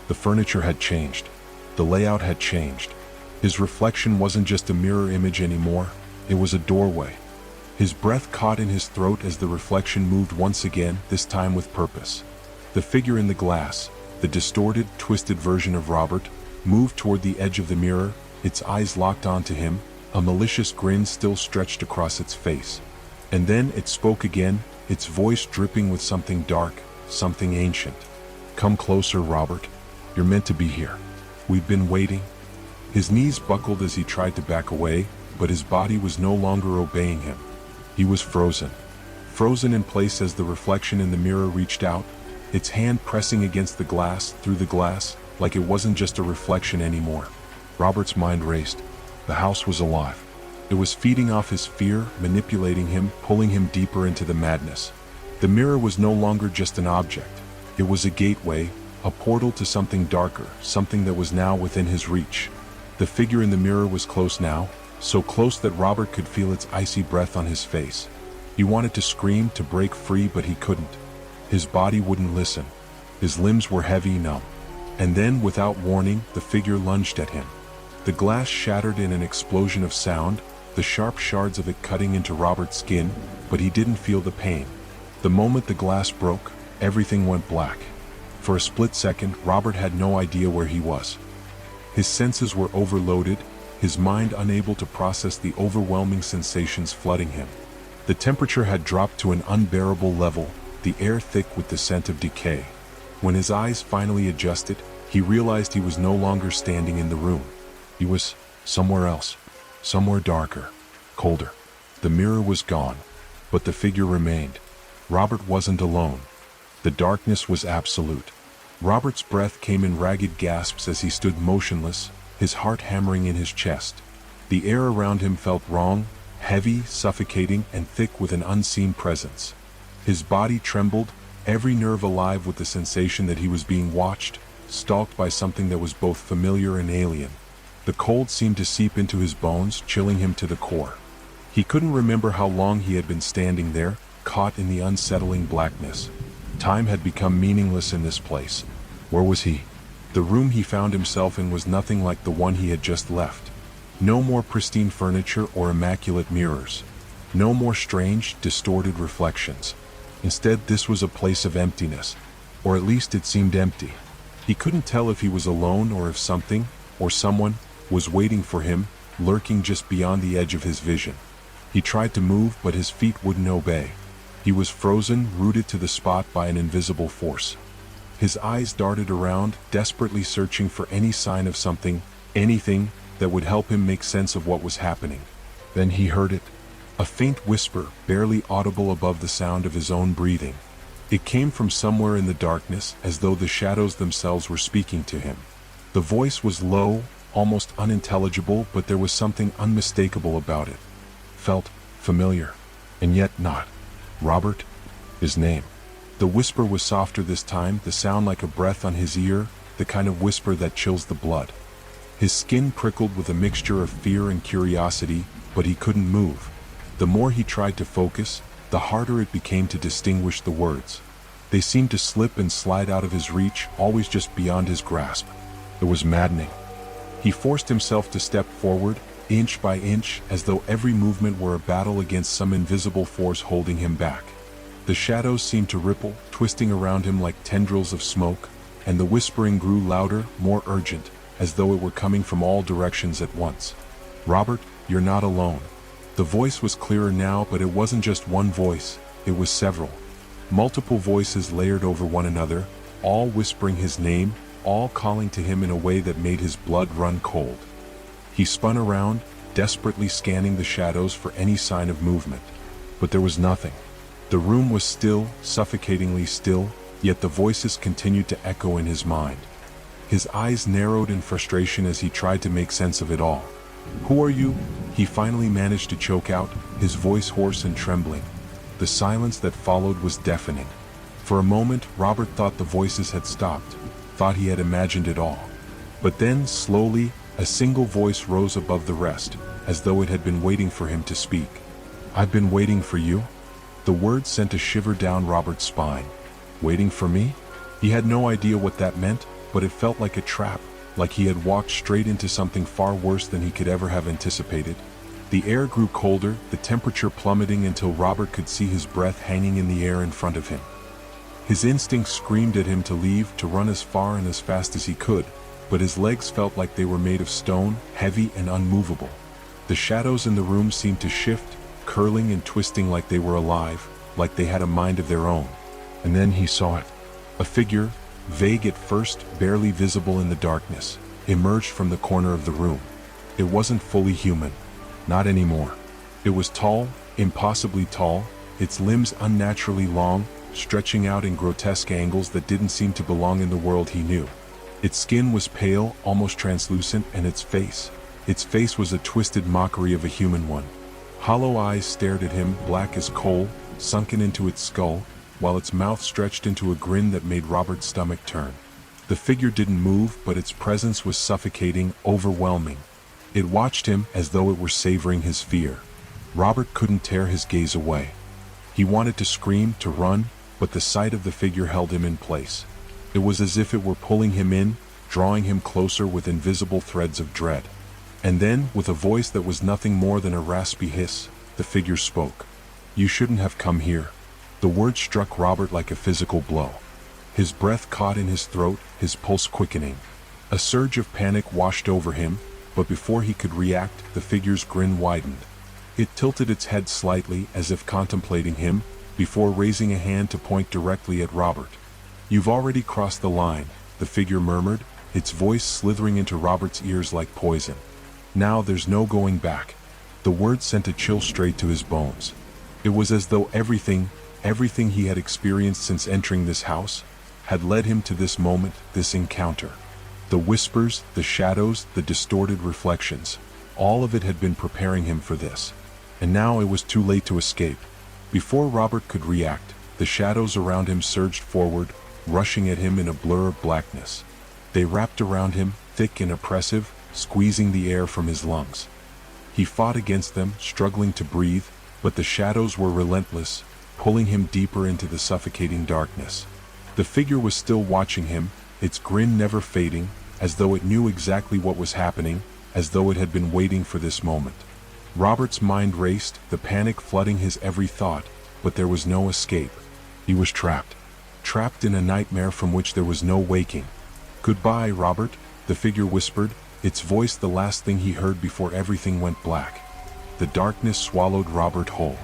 The furniture had changed. The layout had changed. His reflection wasn't just a mirror image anymore, it was a doorway. His breath caught in his throat as the reflection moved once again, this time with purpose. The figure in the glass, the distorted, twisted version of Robert, moved toward the edge of the mirror, its eyes locked onto him, a malicious grin still stretched across its face. And then it spoke again, its voice dripping with something dark, something ancient. "Come closer, Robert. You're meant to be here. We've been waiting." His knees buckled as he tried to back away, but his body was no longer obeying him. He was frozen. Frozen in place as the reflection in the mirror reached out, its hand pressing against the glass, through the glass, like it wasn't just a reflection anymore. Robert's mind raced. The house was alive. It was feeding off his fear, manipulating him, pulling him deeper into the madness. The mirror was no longer just an object. It was a gateway, a portal to something darker, something that was now within his reach. The figure in the mirror was close now, so close that Robert could feel its icy breath on his face. He wanted to scream, to break free, but he couldn't. His body wouldn't listen. His limbs were heavy, numb. And then, without warning, the figure lunged at him. The glass shattered in an explosion of sound, the sharp shards of it cutting into Robert's skin, but he didn't feel the pain. The moment the glass broke, everything went black. For a split second, Robert had no idea where he was. His senses were overloaded, his mind unable to process the overwhelming sensations flooding him. The temperature had dropped to an unbearable level, the air thick with the scent of decay. When his eyes finally adjusted, he realized he was no longer standing in the room. He was somewhere else, somewhere darker, colder. The mirror was gone, but the figure remained. Robert wasn't alone. The darkness was absolute. Robert's breath came in ragged gasps as he stood motionless, his heart hammering in his chest. The air around him felt wrong, heavy, suffocating, and thick with an unseen presence. His body trembled, every nerve alive with the sensation that he was being watched, stalked by something that was both familiar and alien. The cold seemed to seep into his bones, chilling him to the core. He couldn't remember how long he had been standing there, caught in the unsettling blackness. Time had become meaningless in this place. Where was he? The room he found himself in was nothing like the one he had just left. No more pristine furniture or immaculate mirrors. No more strange, distorted reflections. Instead, this was a place of emptiness, or at least it seemed empty. He couldn't tell if he was alone or if something, or someone, was waiting for him, lurking just beyond the edge of his vision. He tried to move, but his feet wouldn't obey. He was frozen, rooted to the spot by an invisible force. His eyes darted around, desperately searching for any sign of something, anything, that would help him make sense of what was happening. Then he heard it. A faint whisper, barely audible above the sound of his own breathing. It came from somewhere in the darkness, as though the shadows themselves were speaking to him. The voice was low, almost unintelligible, but there was something unmistakable about it. Felt familiar, and yet not. Robert? His name. The whisper was softer this time, the sound like a breath on his ear, the kind of whisper that chills the blood. His skin prickled with a mixture of fear and curiosity, but he couldn't move. The more he tried to focus, the harder it became to distinguish the words. They seemed to slip and slide out of his reach, always just beyond his grasp. It was maddening. He forced himself to step forward, inch by inch, as though every movement were a battle against some invisible force holding him back. The shadows seemed to ripple, twisting around him like tendrils of smoke, and the whispering grew louder, more urgent, as though it were coming from all directions at once. Robert, you're not alone. The voice was clearer now, but it wasn't just one voice, it was several. Multiple voices layered over one another, all whispering his name, all calling to him in a way that made his blood run cold. He spun around, desperately scanning the shadows for any sign of movement. But there was nothing. The room was still, suffocatingly still, yet the voices continued to echo in his mind. His eyes narrowed in frustration as he tried to make sense of it all. "Who are you?" he finally managed to choke out, his voice hoarse and trembling. The silence that followed was deafening. For a moment, Robert thought the voices had stopped, thought he had imagined it all. But then, slowly, a single voice rose above the rest, as though it had been waiting for him to speak. "I've been waiting for you?" The words sent a shiver down Robert's spine. Waiting for me? He had no idea what that meant, but it felt like a trap, like he had walked straight into something far worse than he could ever have anticipated. The air grew colder, the temperature plummeting until Robert could see his breath hanging in the air in front of him. His instincts screamed at him to leave, to run as far and as fast as he could, but his legs felt like they were made of stone, heavy and unmovable. The shadows in the room seemed to shift, curling and twisting like they were alive, like they had a mind of their own. And then he saw it. A figure, vague at first, barely visible in the darkness, emerged from the corner of the room. It wasn't fully human. Not anymore. It was tall, impossibly tall, its limbs unnaturally long, stretching out in grotesque angles that didn't seem to belong in the world he knew. Its skin was pale, almost translucent, and its face was a twisted mockery of a human one. Hollow eyes stared at him, black as coal, sunken into its skull, while its mouth stretched into a grin that made Robert's stomach turn. The figure didn't move, but its presence was suffocating, overwhelming. It watched him as though it were savoring his fear. Robert couldn't tear his gaze away. He wanted to scream, to run, but the sight of the figure held him in place. It was as if it were pulling him in, drawing him closer with invisible threads of dread. And then, with a voice that was nothing more than a raspy hiss, the figure spoke. "You shouldn't have come here." The word struck Robert like a physical blow. His breath caught in his throat, his pulse quickening. A surge of panic washed over him, but before he could react, the figure's grin widened. It tilted its head slightly, as if contemplating him, before raising a hand to point directly at Robert. "You've already crossed the line," the figure murmured, its voice slithering into Robert's ears like poison. "Now there's no going back." The word sent a chill straight to his bones. It was as though everything Everything he had experienced since entering this house had led him to this moment, this encounter. The whispers, the shadows, the distorted reflections, all of it had been preparing him for this. And now it was too late to escape. Before Robert could react, the shadows around him surged forward, rushing at him in a blur of blackness. They wrapped around him, thick and oppressive, squeezing the air from his lungs. He fought against them, struggling to breathe, but the shadows were relentless, pulling him deeper into the suffocating darkness. The figure was still watching him, its grin never fading, as though it knew exactly what was happening, as though it had been waiting for this moment. Robert's mind raced, the panic flooding his every thought, but there was no escape. He was trapped. Trapped in a nightmare from which there was no waking. "Goodbye, Robert," the figure whispered, its voice the last thing he heard before everything went black. The darkness swallowed Robert whole.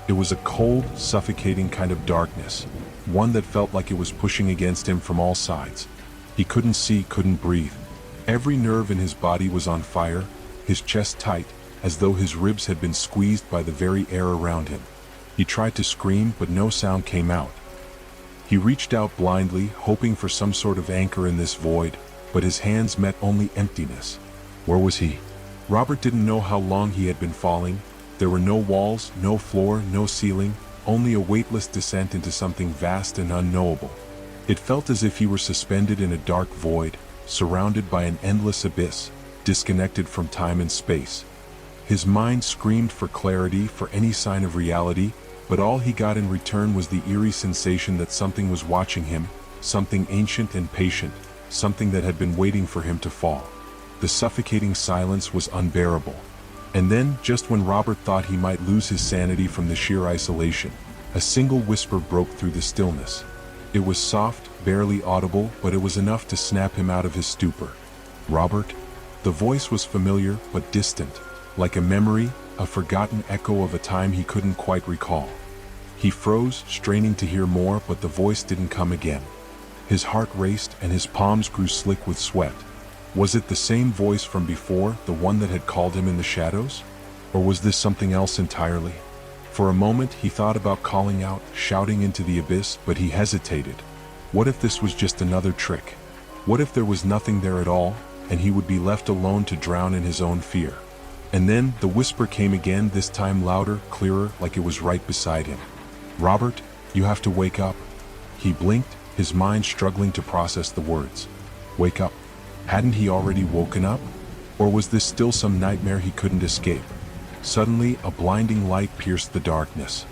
It was a cold, suffocating kind of darkness, one that felt like it was pushing against him from all sides. He couldn't see, couldn't breathe. Every nerve in his body was on fire, his chest tight, as though his ribs had been squeezed by the very air around him. He tried to scream, but no sound came out. He reached out blindly, hoping for some sort of anchor in this void, but his hands met only emptiness. Where was he? Robert didn't know how long he had been falling. There were no walls, no floor, no ceiling, only a weightless descent into something vast and unknowable. It felt as if he were suspended in a dark void, surrounded by an endless abyss, disconnected from time and space. His mind screamed for clarity, for any sign of reality, but all he got in return was the eerie sensation that something was watching him, something ancient and patient, something that had been waiting for him to fall. The suffocating silence was unbearable. And then, just when Robert thought he might lose his sanity from the sheer isolation, a single whisper broke through the stillness. It was soft, barely audible, but it was enough to snap him out of his stupor. "Robert?" The voice was familiar, but distant, like a memory, a forgotten echo of a time he couldn't quite recall. He froze, straining to hear more, but the voice didn't come again. His heart raced and his palms grew slick with sweat. Was it the same voice from before, the one that had called him in the shadows? Or was this something else entirely? For a moment he thought about calling out, shouting into the abyss, but he hesitated. What if this was just another trick? What if there was nothing there at all, and he would be left alone to drown in his own fear? And then the whisper came again, this time louder, clearer, like it was right beside him. "Robert, you have to wake up." He blinked, his mind struggling to process the words. Wake up. Hadn't he already woken up? Or was this still some nightmare he couldn't escape? Suddenly, a blinding light pierced the darkness.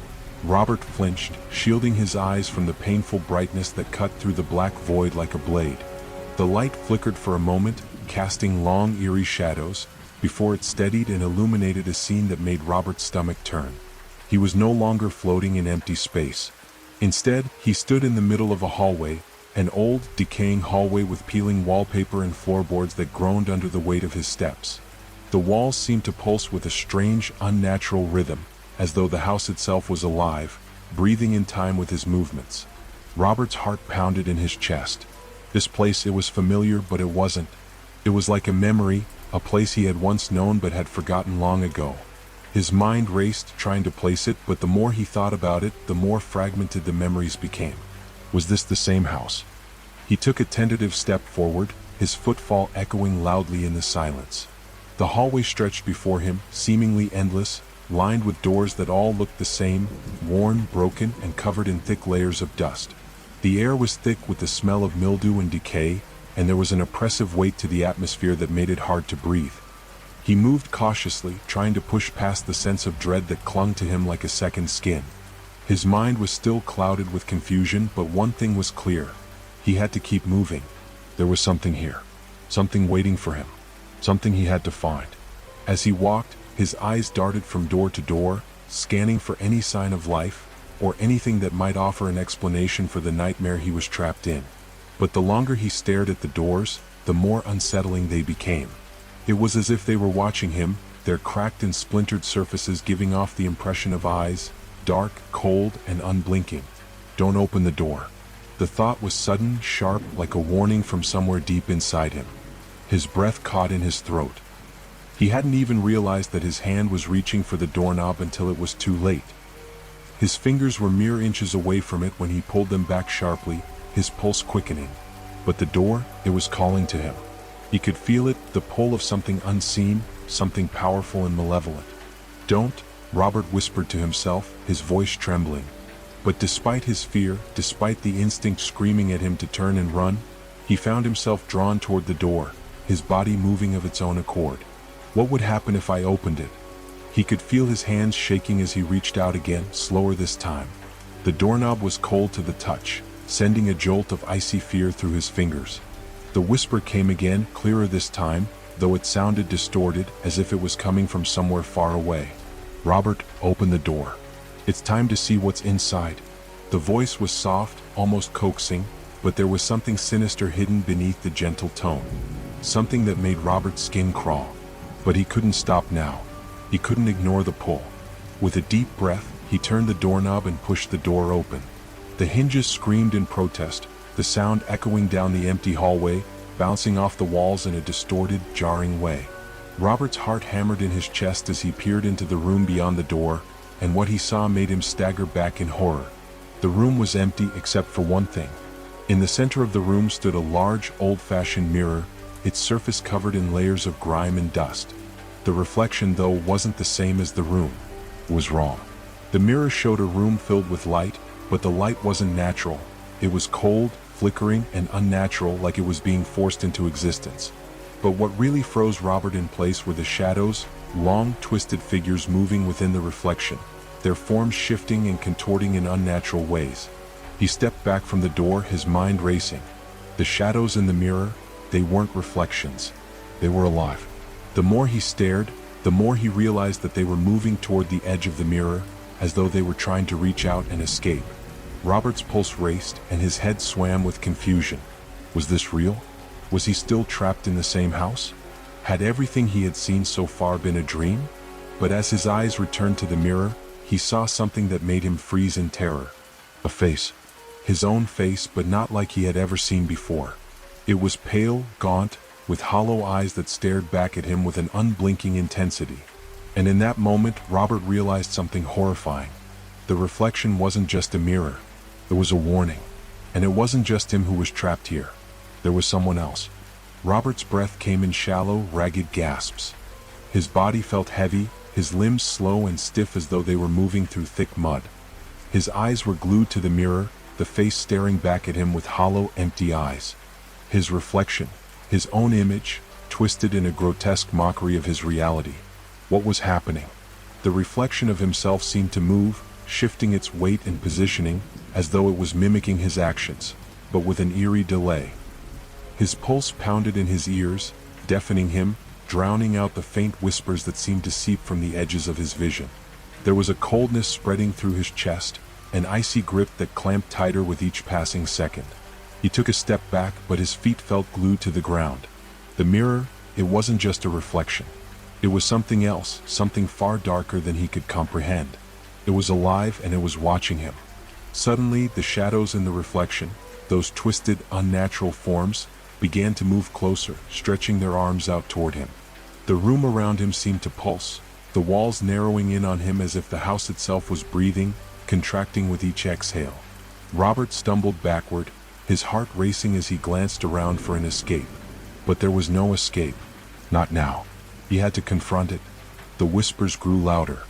Robert flinched, shielding his eyes from the painful brightness that cut through the black void like a blade. The light flickered for a moment, casting long, eerie shadows, before it steadied and illuminated a scene that made Robert's stomach turn. He was no longer floating in empty space. Instead, he stood in the middle of a hallway, an old, decaying hallway with peeling wallpaper and floorboards that groaned under the weight of his steps. The walls seemed to pulse with a strange, unnatural rhythm, as though the house itself was alive, breathing in time with his movements. Robert's heart pounded in his chest. This place, it was familiar, but it wasn't. It was like a memory, a place he had once known but had forgotten long ago. His mind raced, trying to place it, but the more he thought about it, the more fragmented the memories became. Was this the same house? He took a tentative step forward, his footfall echoing loudly in the silence. The hallway stretched before him, seemingly endless, lined with doors that all looked the same, worn, broken, and covered in thick layers of dust. The air was thick with the smell of mildew and decay, and there was an oppressive weight to the atmosphere that made it hard to breathe. He moved cautiously, trying to push past the sense of dread that clung to him like a second skin. His mind was still clouded with confusion, but one thing was clear. He had to keep moving. There was something here. Something waiting for him. Something he had to find. As he walked, his eyes darted from door to door, scanning for any sign of life, or anything that might offer an explanation for the nightmare he was trapped in. But the longer he stared at the doors, the more unsettling they became. It was as if they were watching him, their cracked and splintered surfaces giving off the impression of eyes, dark, cold, and unblinking. Don't open the door. The thought was sudden, sharp, like a warning from somewhere deep inside him. His breath caught in his throat. He hadn't even realized that his hand was reaching for the doorknob until it was too late. His fingers were mere inches away from it when he pulled them back sharply, his pulse quickening. But the door, it was calling to him. He could feel it, the pull of something unseen, something powerful and malevolent. "Don't," Robert whispered to himself, his voice trembling. But despite his fear, despite the instinct screaming at him to turn and run, he found himself drawn toward the door, his body moving of its own accord. What would happen if I opened it? He could feel his hands shaking as he reached out again, slower this time. The doorknob was cold to the touch, sending a jolt of icy fear through his fingers. The whisper came again, clearer this time, though it sounded distorted, as if it was coming from somewhere far away. "Robert, open the door. It's time to see what's inside." The voice was soft, almost coaxing, but there was something sinister hidden beneath the gentle tone. Something that made Robert's skin crawl. But he couldn't stop now. He couldn't ignore the pull. With a deep breath, he turned the doorknob and pushed the door open. The hinges screamed in protest, the sound echoing down the empty hallway, bouncing off the walls in a distorted, jarring way. Robert's heart hammered in his chest as he peered into the room beyond the door, and what he saw made him stagger back in horror. The room was empty except for one thing. In the center of the room stood a large, old-fashioned mirror, its surface covered in layers of grime and dust. The reflection, though, wasn't the same as the room. It was wrong. The mirror showed a room filled with light, but the light wasn't natural. It was cold, flickering, and unnatural, like it was being forced into existence. But what really froze Robert in place were the shadows, long, twisted figures moving within the reflection, their forms shifting and contorting in unnatural ways. He stepped back from the door, his mind racing. The shadows in the mirror, they weren't reflections. They were alive. The more he stared, the more he realized that they were moving toward the edge of the mirror, as though they were trying to reach out and escape. Robert's pulse raced, and his head swam with confusion. Was this real? Was he still trapped in the same house? Had everything he had seen so far been a dream? But as his eyes returned to the mirror, he saw something that made him freeze in terror. A face. His own face, but not like he had ever seen before. It was pale, gaunt, with hollow eyes that stared back at him with an unblinking intensity. And in that moment, Robert realized something horrifying. The reflection wasn't just a mirror. It was a warning. And it wasn't just him who was trapped here. There was someone else. Robert's breath came in shallow, ragged gasps. His body felt heavy, his limbs slow and stiff as though they were moving through thick mud. His eyes were glued to the mirror, the face staring back at him with hollow, empty eyes. His reflection, his own image, twisted in a grotesque mockery of his reality. What was happening? The reflection of himself seemed to move, shifting its weight and positioning, as though it was mimicking his actions, but with an eerie delay. His pulse pounded in his ears, deafening him, drowning out the faint whispers that seemed to seep from the edges of his vision. There was a coldness spreading through his chest, an icy grip that clamped tighter with each passing second. He took a step back, but his feet felt glued to the ground. The mirror, it wasn't just a reflection. It was something else, something far darker than he could comprehend. It was alive and it was watching him. Suddenly, the shadows in the reflection, those twisted, unnatural forms, began to move closer, stretching their arms out toward him. The room around him seemed to pulse, the walls narrowing in on him as if the house itself was breathing, contracting with each exhale. Robert stumbled backward, his heart racing as he glanced around for an escape. But there was no escape. Not now. He had to confront it. The whispers grew louder.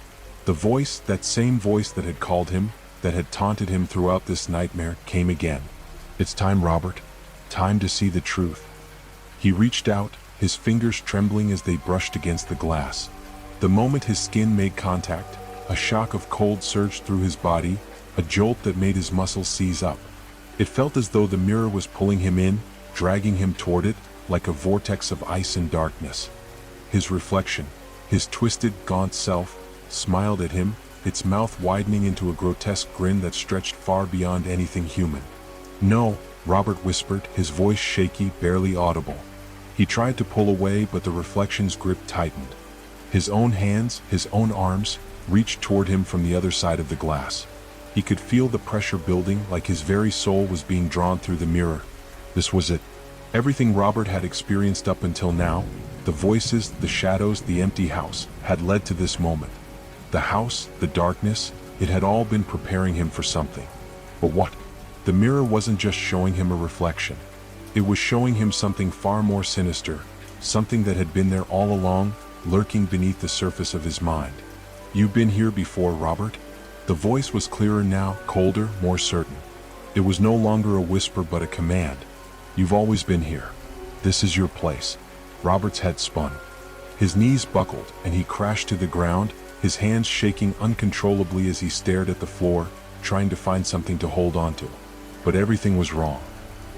The voice, that same voice that had called him, that had taunted him throughout this nightmare, came again. "It's time, Robert. Time to see the truth." He reached out, his fingers trembling as they brushed against the glass. The moment his skin made contact, a shock of cold surged through his body, a jolt that made his muscles seize up. It felt as though the mirror was pulling him in, dragging him toward it, like a vortex of ice and darkness. His reflection, his twisted, gaunt self, smiled at him, its mouth widening into a grotesque grin that stretched far beyond anything human. "No," Robert whispered, his voice shaky, barely audible. He tried to pull away, but the reflection's grip tightened. His own hands, his own arms, reached toward him from the other side of the glass. He could feel the pressure building, like his very soul was being drawn through the mirror. This was it. Everything Robert had experienced up until now, the voices, the shadows, the empty house, had led to this moment. The house, the darkness, It had all been preparing him for something. But what? The mirror wasn't just showing him a reflection. It was showing him something far more sinister, something that had been there all along, lurking beneath the surface of his mind. "You've been here before, Robert?" The voice was clearer now, colder, more certain. It was no longer a whisper but a command. "You've always been here. This is your place." Robert's head spun. His knees buckled, and he crashed to the ground, his hands shaking uncontrollably as he stared at the floor, trying to find something to hold on to. But everything was wrong.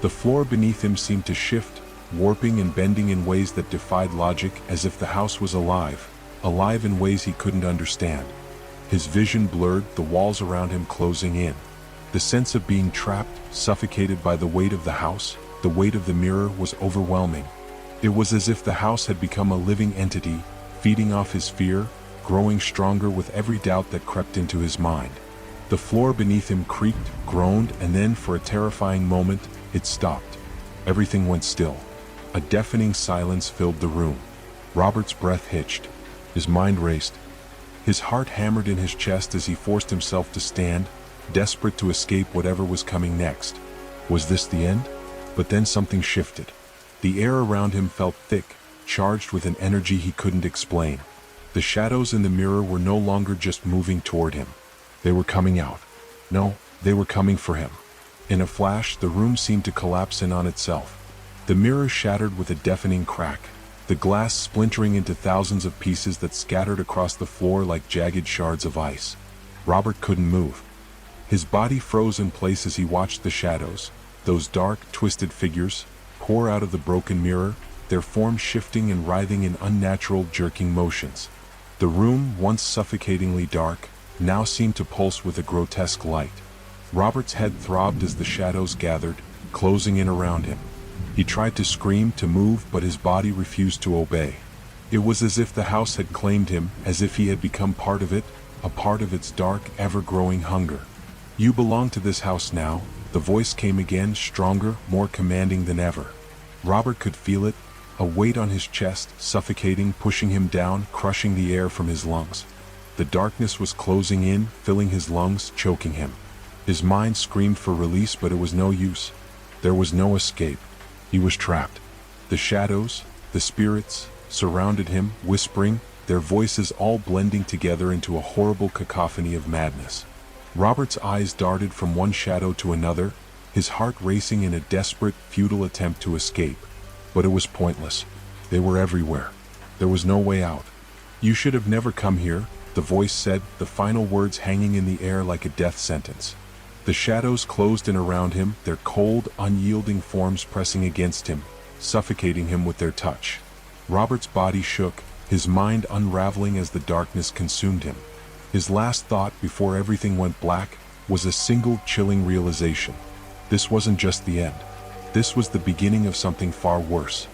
The floor beneath him seemed to shift, warping and bending in ways that defied logic, as if the house was alive in ways he couldn't understand. His vision blurred, the walls around him closing in. The sense of being trapped, suffocated by the weight of the house, the weight of the mirror, was overwhelming. It was as if the house had become a living entity, feeding off his fear, growing stronger with every doubt that crept into his mind. The floor beneath him creaked, groaned, and then, for a terrifying moment, it stopped. Everything went still. A deafening silence filled the room. Robert's breath hitched. His mind raced. His heart hammered in his chest as he forced himself to stand, desperate to escape whatever was coming next. Was this the end? But then something shifted. The air around him felt thick, charged with an energy he couldn't explain. The shadows in the mirror were no longer just moving toward him. They were coming out. No, they were coming for him. In a flash, the room seemed to collapse in on itself. The mirror shattered with a deafening crack, the glass splintering into thousands of pieces that scattered across the floor like jagged shards of ice. Robert couldn't move. His body froze in place as he watched the shadows, those dark, twisted figures, pour out of the broken mirror, their forms shifting and writhing in unnatural, jerking motions. The room, once suffocatingly dark, now seemed to pulse with a grotesque light. Robert's head throbbed as the shadows gathered, closing in around him. He tried to scream, to move, but his body refused to obey. It was as if the house had claimed him, as if he had become part of it, a part of its dark, ever-growing hunger. "You belong to this house now," the voice came again, stronger, more commanding than ever. Robert could feel it, a weight on his chest, suffocating, pushing him down, crushing the air from his lungs. The darkness was closing in, filling his lungs, choking him. His mind screamed for release, but it was no use. There was no escape. He was trapped. The shadows, the spirits, surrounded him, whispering, their voices all blending together into a horrible cacophony of madness. Robert's eyes darted from one shadow to another, his heart racing in a desperate, futile attempt to escape. But it was pointless. They were everywhere. There was no way out. "You should have never come here," the voice said, the final words hanging in the air like a death sentence. The shadows closed in around him, their cold, unyielding forms pressing against him, suffocating him with their touch. Robert's body shook, his mind unraveling as the darkness consumed him. His last thought, before everything went black, was a single chilling realization. This wasn't just the end. This was the beginning of something far worse.